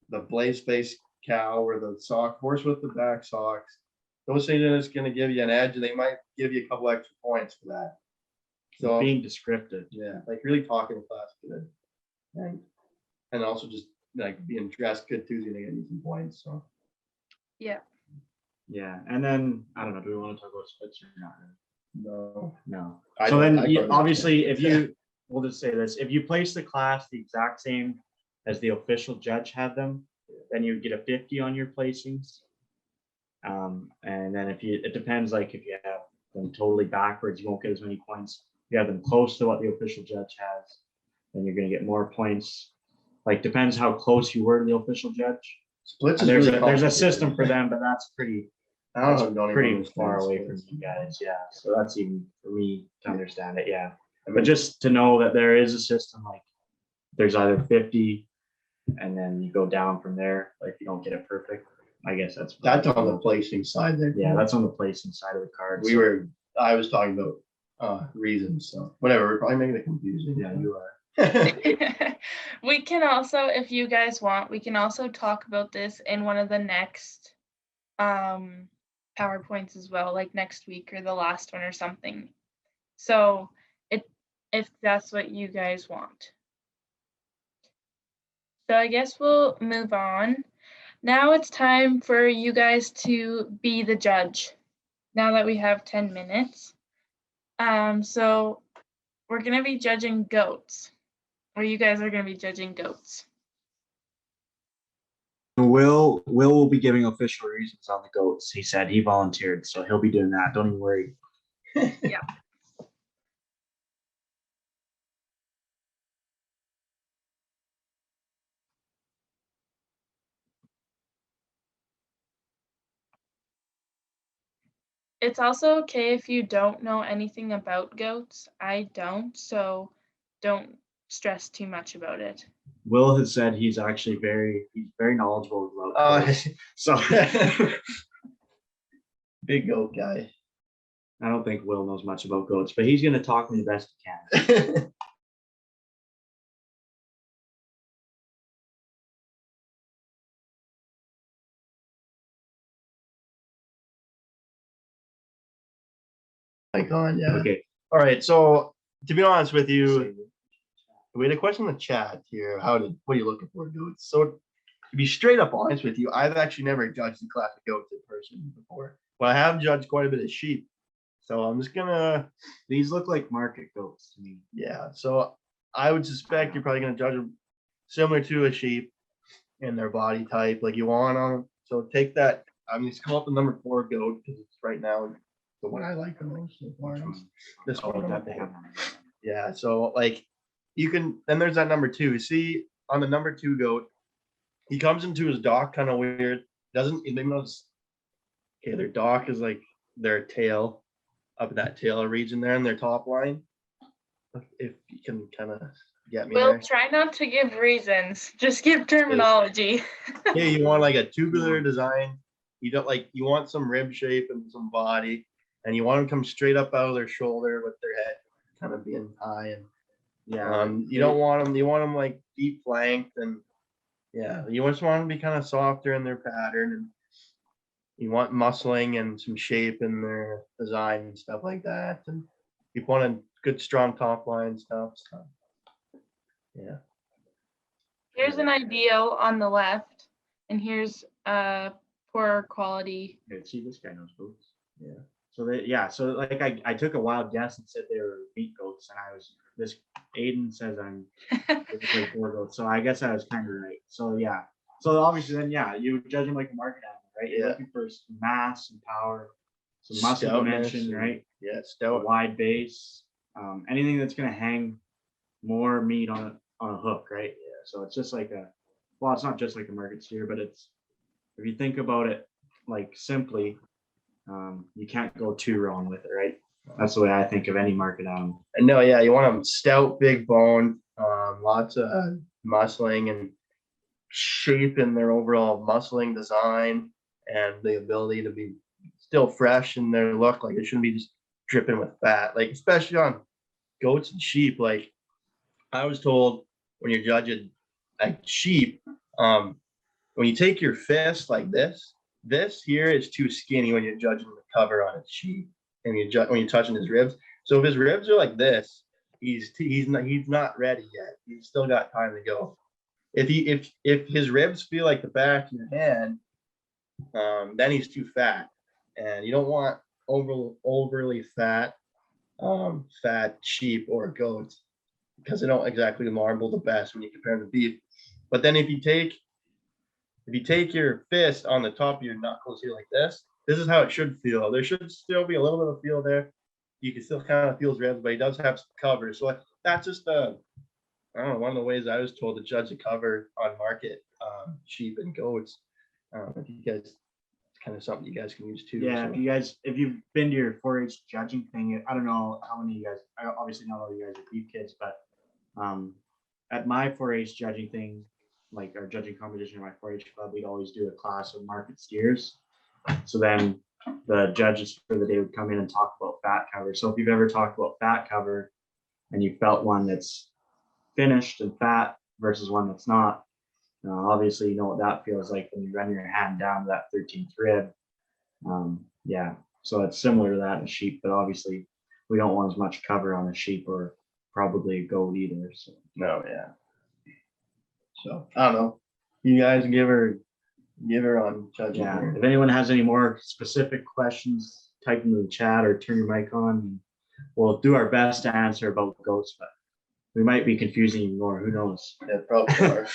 the blaze face cow or the horse with the back socks, those things are just going to give you an edge, and they might give you a couple extra points for that. So being descriptive. Yeah, like really talking to class good, and also just like being dressed good too is gonna get you some points. So Yeah. Yeah, and then I don't know. Do we want to talk about splits or not? no. So then, obviously, we'll just say this: if you place the class the exact same as the official judge had them, then you get a 50 on your placings. And then it depends. Like if you have them totally backwards, you won't get as many points. If you have them close to what the official judge has, then you're going to get more points. Like depends how close you were to the official judge. Splits is there's really a system for them, but that's pretty far away from you guys. Yeah, so that's even for me to understand it. Yeah, but just to know that there is a system, like there's either 50 and then you go down from there. Like if you don't get it perfect, I guess that's on the placing side there. Yeah, that's on the placing side of the card. I was talking about reasons, so whatever. We're probably making it confusing. Yeah, you are. We can also, if you guys want, we can also talk about this in one of the next PowerPoints as well, like next week or the last one or something. So if that's what you guys want. So I guess we'll move on. Now it's time for you guys to be the judge. Now that we have 10 minutes. So we're gonna be judging goats. Or you guys are going to be judging goats. Will will be giving official reasons on the goats. He said he volunteered, so he'll be doing that. Don't even worry. Yeah. It's also okay if you don't know anything about goats. I don't, so don't stress too much about it. Will has said he's actually very knowledgeable about goats. So big goat guy. I don't think Will knows much about goats, but he's going to talk me the best he can. Like on, yeah. Okay. All right. So to be honest with you, we had a question in the chat here. What are you looking for goats? So to be straight up honest with you, I've actually never judged the class of goats in person before, but I have judged quite a bit of sheep. So I'm just gonna. These look like market goats to me. Yeah. So I would suspect you're probably gonna judge them similar to a sheep in their body type, like you want them. So take that. I'm just call it the number 4 goat because it's right now the one I like the most so far. This one that they have. Yeah. So like you can. Then there's that number 2. See on the number 2 goat, he comes into his dock kind of weird. Doesn't maybe notice? Okay, their dock is like their tail up in that tail region there in their top line. If you can kind of get me Will, there. try not to give reasons. Just give terminology. Hey, you want like a tubular design. You don't like you want some rib shape and some body, and you want them to come straight up out of their shoulder with their head kind of being high and you don't want them. You want them like deep flanked and you just want them to be kind of softer in their pattern, and you want muscling and some shape in their design and stuff like that. And you want a good strong top line stuff. So, yeah. Here's an ideal on the left, and here's poor quality. Yeah, see, this guy knows goats. Yeah. So so like I took a wild guess and said they were meat goats, and this Aiden says I'm like poor goats. So I guess I was kind of right. So yeah. So obviously then you judge them like a market animal, right? You're Yeah. looking for some mass and power, some muscle Stoutness dimension, and- right? Yeah, A stout. wide base, anything that's gonna hang more meat on a hook, right? Yeah. So it's just like it's not just like a market steer, but it's, if you think about it like simply, you can't go too wrong with it, right? That's the way I think of any market animal. And no, yeah, you want them stout, big bone, lots of muscling and shape in their overall muscling design, and the ability to be still fresh in their look. Like, it shouldn't be just dripping with fat, like especially on goats and sheep. Like, I was told when you're judging a sheep, when you take your fist like this here is too skinny when you're judging the cover on a sheep, and when you're touching his ribs. So if his ribs are like this, he's not ready yet. He's still got time to go. If his ribs feel like the back of your hand, then he's too fat, and you don't want overly fat sheep or goats, because they don't exactly marble the best when you compare them to beef. But then if you take your fist on the top of your knuckles here like this is how it should feel. There should still be a little bit of feel there. You can still kind of feel his ribs, but he does have some cover. So that's just I don't know, one of the ways I was told to judge the cover on market sheep and goats. If you guys, it's kind of something you guys can use too. Yeah, so. if you've been to your 4-H judging thing, I don't know how many of you guys, obviously not all of you guys are beef kids, but at my 4-H judging thing, like our judging competition in my 4-H club, we'd always do a class of market steers. So then the judges for the day would come in and talk about fat cover. So if you've ever talked about fat cover and you felt one that's finished and fat versus one that's not, obviously you know what that feels like when you run your hand down to that 13th rib. Yeah, so it's similar to that in a sheep, but obviously we don't want as much cover on a sheep or probably a goat either. So No, yeah. So I don't know. You guys give her on judging. yeah, her. if anyone has any more specific questions, type into the chat or turn your mic on, and we'll do our best to answer about goats, but we might be confusing you more. Who knows? Yeah, probably are.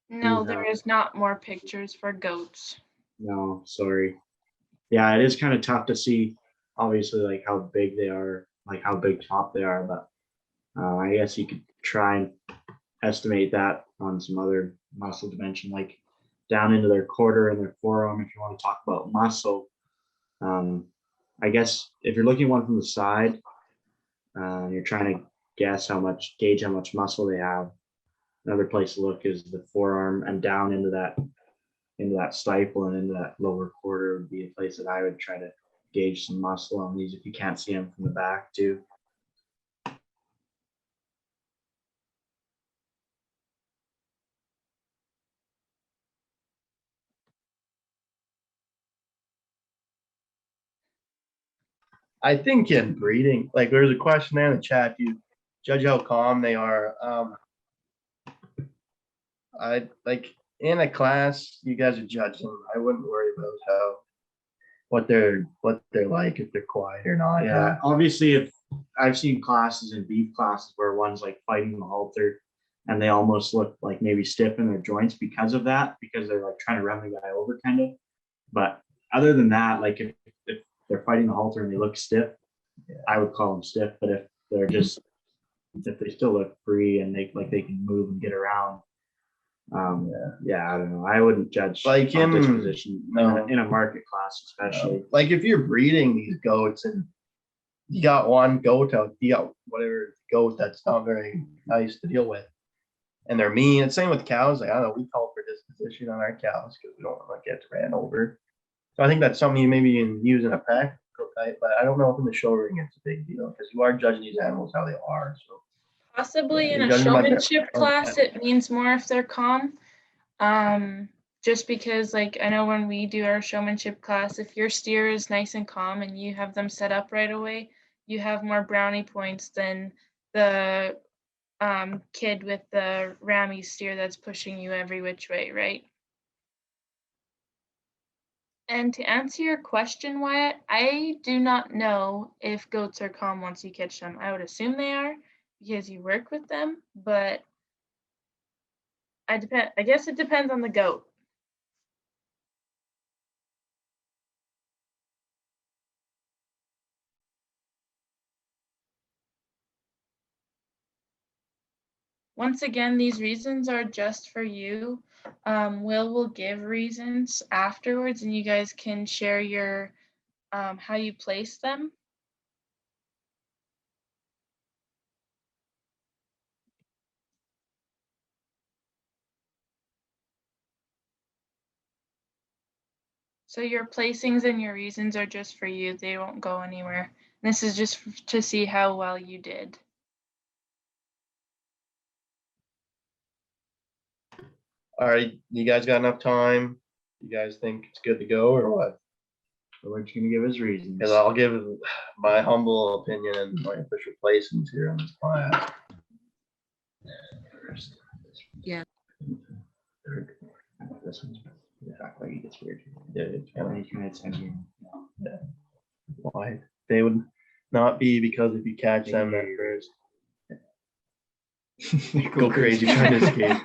No, Yeah. there is not more pictures for goats. No, sorry. Yeah, it is kind of tough to see, obviously, like how big they are, like how big top they are, but I guess you could try and estimate that on some other muscle dimension, like down into their quarter and their forearm, if you want to talk about muscle. I guess if you're looking one from the side, you're trying to gauge how much muscle they have. Another place to look is the forearm and down into that stifle and into that lower quarter would be a place that I would try to gauge some muscle on these if you can't see them from the back too. I think in breeding, like there's a question there in the chat. You judge how calm they are. I like in a class, you guys are judging. I wouldn't worry about what they're like, if they're quiet or not. Yeah, obviously, if I've seen classes in beef classes where one's like fighting the halter and they almost look like maybe stiff in their joints because of that, because they're like trying to run the guy over kind of. But other than that, like if they're fighting the halter and they look stiff, I would call them stiff. But if they're just, if they still look free and they can move and get around, yeah, I don't know. I wouldn't judge Like on in- disposition no. in a market class, especially. Like if you're breeding these goats and you got one goat out, you got whatever goat that's not very nice to deal with, and they're mean. And same with cows. Like, I don't know, we call for disposition on our cows because we don't want to get ran over. So I think that's something you maybe can use in a practical type, but I don't know if in the show ring it's a big deal because you are judging these animals how they are. So Possibly in you're a judging them like showmanship that. class, it means more if they're calm. Just because, like, I know when we do our showmanship class, if your steer is nice and calm and you have them set up right away, you have more brownie points than the kid with the rammy steer that's pushing you every which way, right? And to answer your question, Wyatt, I do not know if goats are calm once you catch them. I would assume they are because you work with them, but I guess it depends on the goat. Once again, these reasons are just for you. Will give reasons afterwards, and you guys can share your how you place them. So your placings and your reasons are just for you. They won't go anywhere. This is just to see how well you did. All right, you guys got enough time? You guys think it's good to go or what? So we're gonna give his reasons. Because I'll give my humble opinion and my official placings here on this class. First. Yeah. Third. This one's exactly like it's weird. Yeah, it's kind of yeah. Why? They would not be because if you catch them at first, go crazy trying to escape.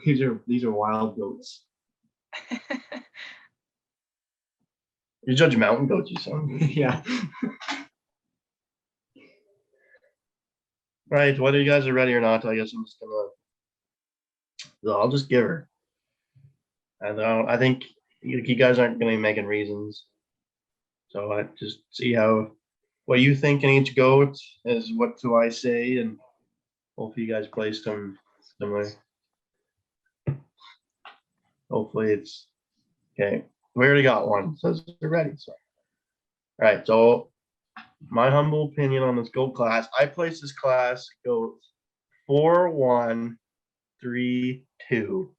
These are wild goats. You judge mountain goats, you son. Yeah. Right, whether you guys are ready or not, I guess I'm just gonna. I'll just give her. And I think you guys aren't gonna be making reasons, so I just see what you think in each goat is what do I say, and hopefully you guys placed them similar. Hopefully it's okay. We already got one, so they're ready. So, all right. So, my humble opinion on this goat class, I place this class goat 4, 1, 3, 2.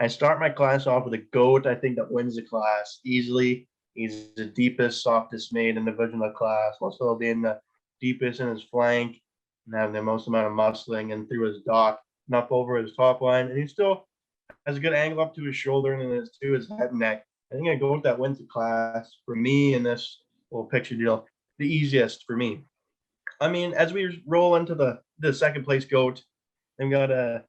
I start my class off with a goat. I think that wins the class easily. He's the deepest, softest made individual in the class, also being the deepest in his flank and having the most amount of muscling and through his dock and up over his top line. And he still has a good angle up to his shoulder and to his head and neck. I think I go with that wins the class for me in this little picture deal, the easiest for me. I mean, as we roll into the second place goat, then we got an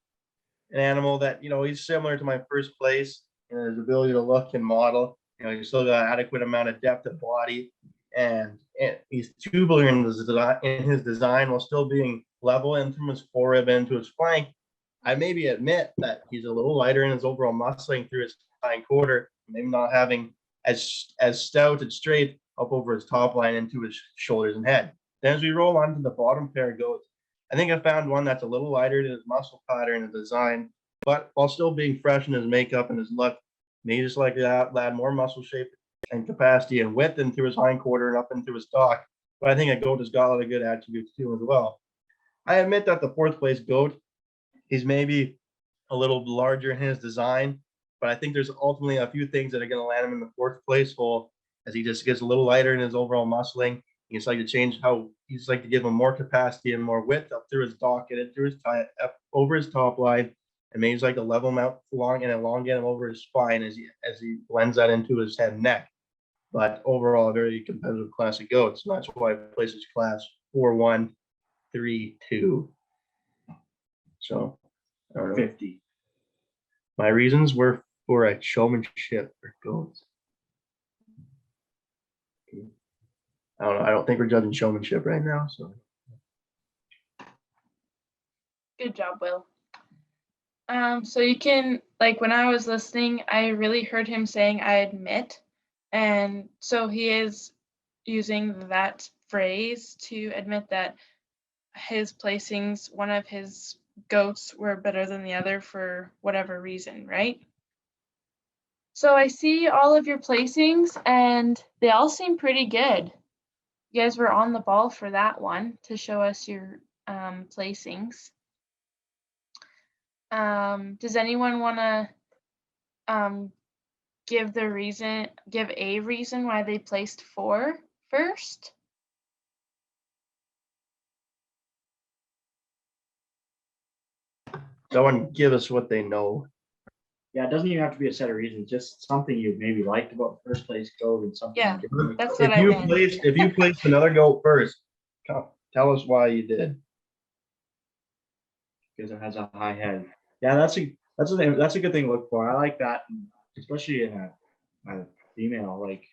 animal that, he's similar to my first place in his ability to look and model. He's still got adequate amount of depth of body, and he's tubular in his design while still being level in from his forerib into his flank. I maybe admit that he's a little lighter in his overall muscling through his hind quarter, maybe not having as stout and straight up over his top line into his shoulders and head. Then as we roll on to the bottom pair of goats, I think I found one that's a little lighter in his muscle pattern and design, but while still being fresh in his makeup and his look, maybe just like that, add more muscle shape and capacity and width into his hind quarter and up into his dock. But I think a goat has got a lot of good attributes too as well. I admit that the fourth place goat, he's maybe a little larger in his design, but I think there's ultimately a few things that are going to land him in the fourth place hole as he just gets a little lighter in his overall muscling. He's like to change he's like to give him more capacity and more width up through his dock and into his up over his top line, and maybe he's like to level him out long and elongate him over his spine as he blends that into his head and neck. But overall, a very competitive class of goats, and that's why I place this class 4, 1, 3, 2. So I don't know. 50. My reasons were for a showmanship for goats. I don't know. I don't think we're judging showmanship right now. So Good job, Will. So you can, like, when I was listening, I really heard him saying I admit, and so he is using that phrase to admit that his placings, one of his goats were better than the other for whatever reason, right? So I see all of your placings and they all seem pretty good. You guys were on the ball for that one to show us your placings. Does anyone want to give a reason why they placed 4 first? Someone give us what they know. Yeah, it doesn't even have to be a set of reasons, just something you maybe liked about the first place goat and something. Yeah, you didn't. that's what If I you meant. placed, if you placed another goat first, tell us why you did. Because it has a high head. Yeah, that's a good thing to look for. I like that, especially in a female. Like,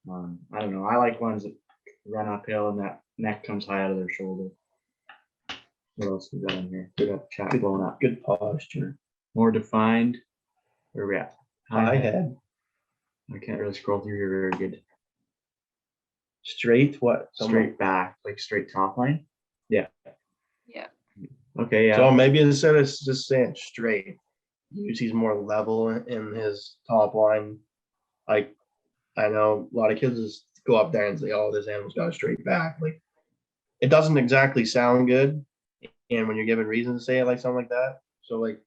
I don't know. I like ones that run uphill and that neck comes high out of their shoulder. What else we got in here? We got chat blowing up. Good posture. More defined. Where are we at? High head. I can't really scroll through here very good. Straight what? Straight back, like straight top line. Yeah. Yeah. Okay. Yeah. So maybe instead of just saying straight, he's more level in his top line. Like, I know a lot of kids just go up there and say, "Oh, this animal's got a straight back." Like, it doesn't exactly sound good, and when you're given reason to say it like something like that. So like,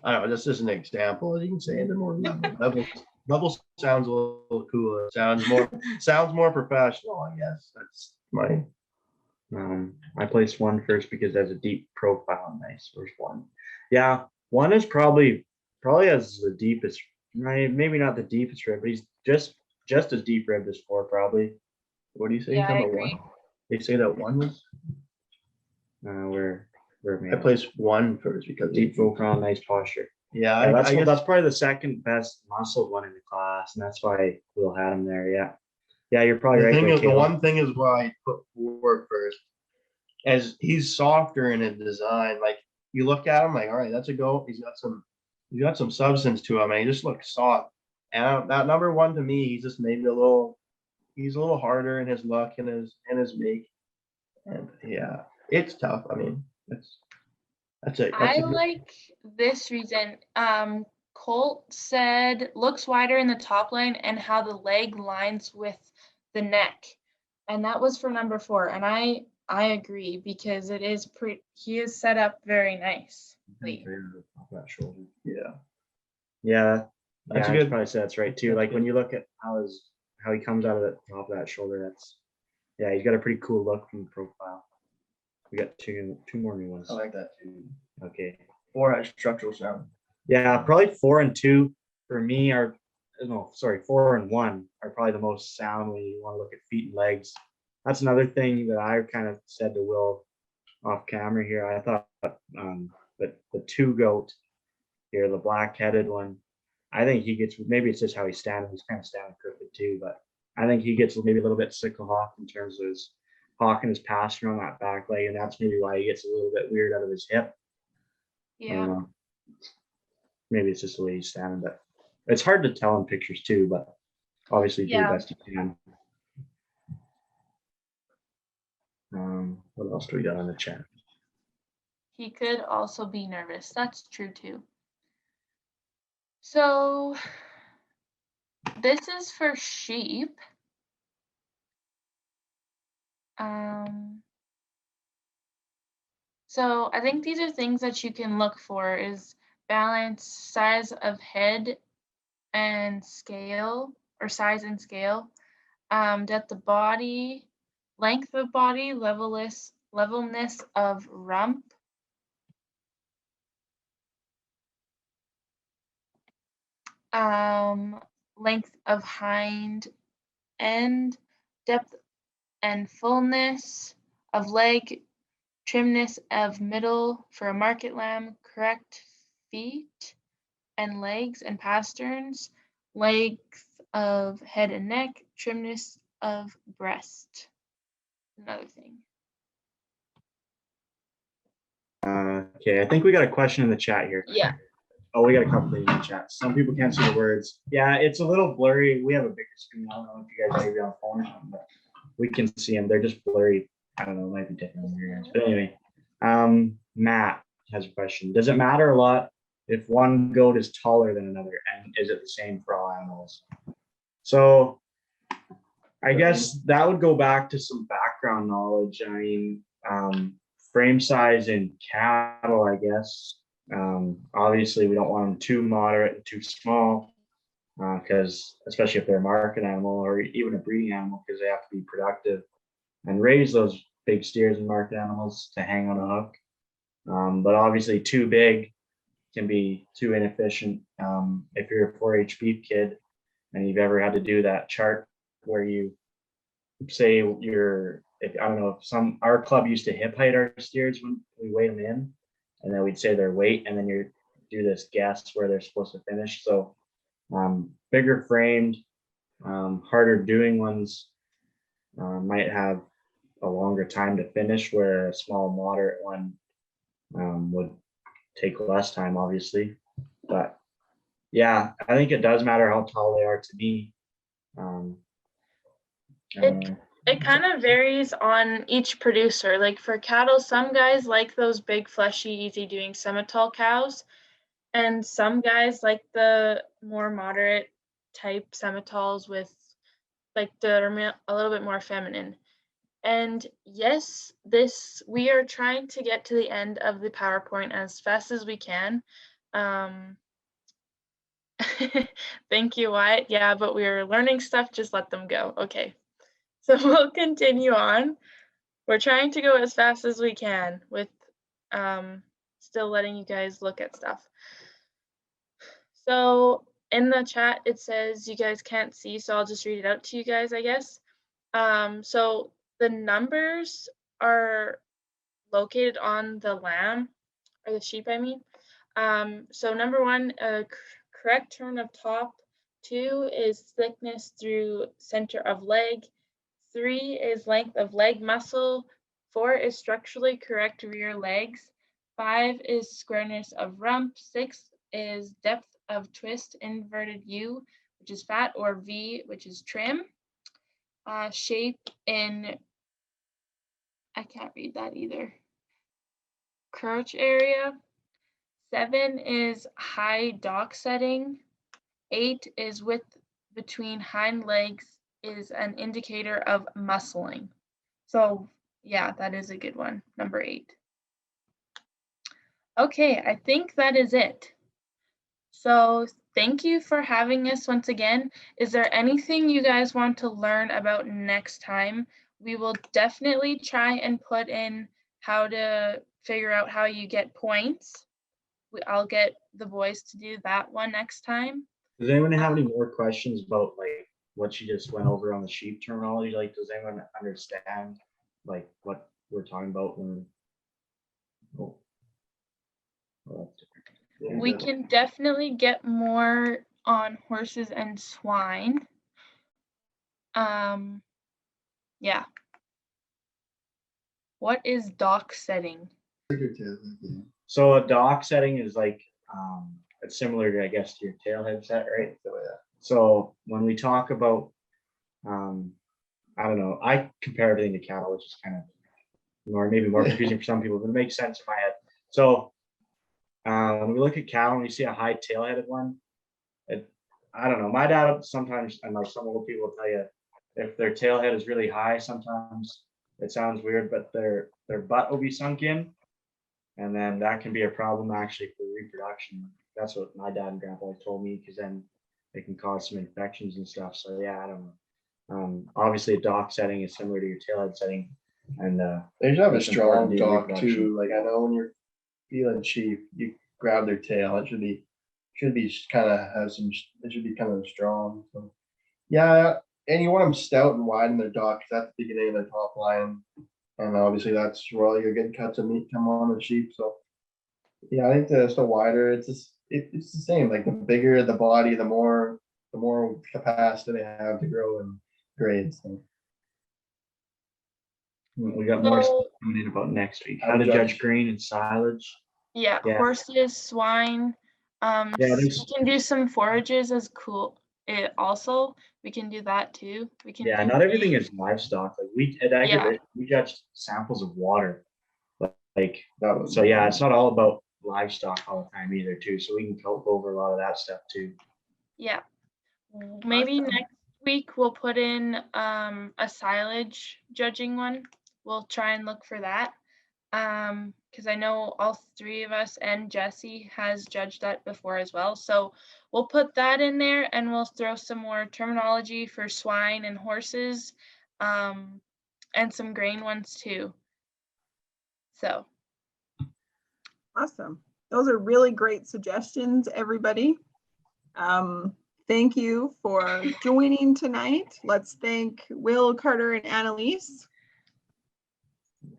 I don't know, that's just an example. You can say it more level. Level sounds a little cooler. Sounds more professional, I guess. That's my. I placed 1 first because it has a deep profile. Nice. Where's 1? Yeah, 1 is probably has the deepest, maybe not the deepest rib, but he's just as deep ribbed as 4 probably. What do you say? Yeah, I Number agree. 1. They say that 1 was. Where I placed 1 first because deep profile, nice posture. Yeah, Yeah, I guess that's probably the second best muscled one in the class, and that's why Will had him there. Yeah, yeah, you're probably the right. thing there, is, the Caleb. one thing is why I put 4 first, as he's softer in his design. Like, you look at him, like, all right, that's a goat. He's got some substance to him, and he just looks soft. And that number 1 to me, he's just maybe he's a little harder in his look and his make. And yeah, it's tough. I mean, that's it. I like this reason. Colt said looks wider in the top line and how the leg lines with the neck. And that was for number 4. And I agree because it is he is set up very nicely. That shoulder. Yeah. Yeah, That's I'd good. probably say that's right too. That's Like good. when you look at how he comes out of the top of that shoulder, he's got a pretty cool look from the profile. We got two more new ones. I like that too. Okay. 4 has structural sound. Yeah, probably 4 and 2 for me 4 and 1 are probably the most sound when you want to look at feet and legs. That's another thing that I kind of said to Will off camera here. I thought that the 2 goat here, the black-headed one, I think he gets, maybe it's just how he's standing. He's kind of standing crooked too, but I think he gets maybe a little bit sickle hawk in terms of his hawking his pasture on that back leg, and that's maybe why he gets a little bit weird out of his hip. Yeah. Maybe it's just the way he's standing, but it's hard to tell in pictures too, but obviously do the best you can. What else do we got on the chat? He could also be nervous. That's true too. So this is for sheep. So I think these are things that you can look for is balance, size of head and scale, or size and scale, depth of body, length of body, levelness of rump, length of hind end, depth and fullness of leg, trimness of middle for a market lamb, correct feet and legs and pasterns, length of head and neck, trimness of breast. Another thing. Okay, I think we got a question in the chat here. Yeah. Oh, we got a couple things in the chat. Some people can't see the words. Yeah, it's a little blurry. We have a bigger screen. I don't know if you guys maybe on phone or something, but we can see them. They're just blurry. I don't know, it might be different in your guys. But anyway, Matt has a question. Does it matter a lot if one goat is taller than another, and is it the same for all animals? So I guess that would go back to some background knowledge. I mean, frame size in cattle, I guess. Obviously, we don't want them too moderate and too small, because especially if they're a market animal or even a breeding animal, because they have to be productive and raise those big steers and market animals to hang on a hook. But obviously, too big can be too inefficient. If you're a 4-H beef kid and you've ever had to do that chart where you say our club used to hip height our steers when we weigh them in, and then we'd say their weight, and then you do this guess where they're supposed to finish. So bigger framed, harder doing ones might have a longer time to finish, where a small moderate one would take less time, obviously. But yeah, I think it does matter how tall they are to me. It kind of varies on each producer. Like for cattle, some guys like those big, fleshy, easy doing semi-tall cows, and some guys like the more moderate type semi-talls with like that are a little bit more feminine. And yes, we are trying to get to the end of the PowerPoint as fast as we can. Thank you, Wyatt. Yeah, but we are learning stuff. Just let them go. Okay. So we'll continue on. We're trying to go as fast as we can with still letting you guys look at stuff. So in the chat, it says you guys can't see, so I'll just read it out to you guys, I guess. So the numbers are located on the lamb, or the sheep, I mean. So number 1, correct turn of top. 2 is thickness through center of leg. 3 is length of leg muscle. 4 is structurally correct rear legs. 5 is squareness of rump. 6 is depth of twist, inverted U, which is fat, or V, which is trim. Shape in, I can't read that either, crouch area. 7 is high dock setting. 8 is width between hind legs, is an indicator of muscling. So yeah, that is a good one, number 8. Okay, I think that is it. So thank you for having us once again. Is there anything you guys want to learn about next time? We will definitely try and put in how to figure out how you get points. I'll get the boys to do that one next time. Does anyone have any more questions about like what you just went over on the sheep terminology? Like, does anyone understand like what we're talking about when? Oh, well, that's different. We can definitely get more on horses and swine. Yeah. What is dock setting? So a dock setting is like it's similar to, I guess, to your tailhead set, right? So when we talk about I don't know, I compare everything to cattle, which is kind of maybe more confusing for some people, but it makes sense in my head. So when we look at cattle and we see a high tail-headed one, I don't know. My dad sometimes, and like some old people will tell you, if their tail head is really high, sometimes it sounds weird, but their butt will be sunk in, and then that can be a problem actually for reproduction. That's what my dad and grandpa told me, because then it can cause some infections and stuff. So yeah, I don't know. Obviously, a dock setting is similar to your tailhead setting, and they should have a strong dock too. Like I know when you're feeling sheep, you grab their tail. It should be kind of have some. It should be kind of strong. So yeah, and you want them stout and wide in their dock, because that's the beginning of their top line, and obviously that's where all your good cuts of meat come on the sheep. So yeah, I think the wider, it's the same. Like the bigger the body, the more capacity they have to grow and grade. So we got more stuff coming in about next week. How to judge grain and silage. Yeah, horses, swine. Yeah, you can do some forages as cool. Also, we can do that too. We can Yeah, do not everything meat. is livestock. Like we at agribition, we judged samples of water. Like That was so, yeah, it's not all about livestock all the time either, too. So we can go over a lot of that stuff too. Yeah. Maybe Awesome. next week we'll put in a silage judging one. We'll try and look for that. Because I know all three of us and Jesse has judged that before as well. So we'll put that in there and we'll throw some more terminology for swine and horses, and some grain ones too. So Awesome. Those are really great suggestions, everybody. Thank you for joining tonight. Let's thank Will, Carter, and Annalise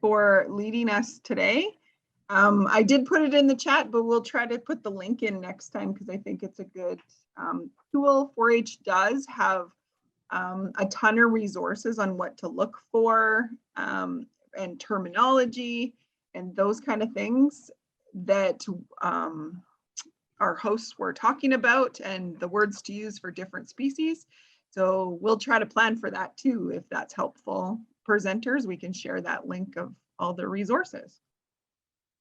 for leading us today. I did put it in the chat, but we'll try to put the link in next time because I think it's a good tool. 4-H does have a ton of resources on what to look for and terminology and those kind of things that our hosts were talking about and the words to use for different species. So we'll try to plan for that too. If that's helpful, presenters, we can share that link of all the resources.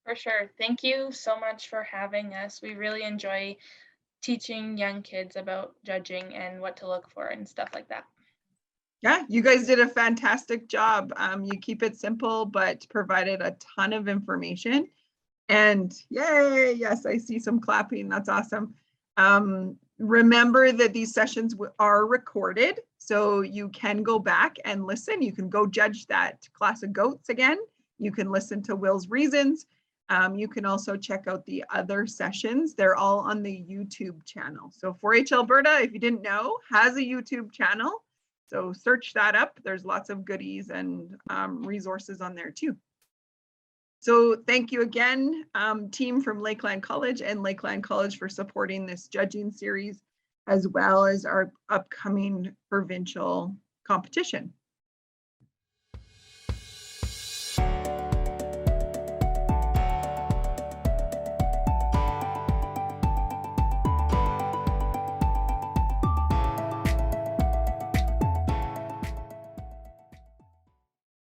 for sure. Thank you so much for having us. We really enjoy teaching young kids about judging and what to look for and stuff like that. Yeah, you guys did a fantastic job. You keep it simple, but provided a ton of information. And yay, yes, I see some clapping. That's awesome. Remember that these sessions are recorded, so you can go back and listen. You can go judge that class of goats again. You can listen to Will's reasons. You can also check out the other sessions. They're all on the YouTube channel. So 4-H Alberta, if you didn't know, has a YouTube channel. So search that up. There's lots of goodies and resources on there too. So thank you again, team from Lakeland College and Lakeland College for supporting this judging series, as well as our upcoming provincial competition.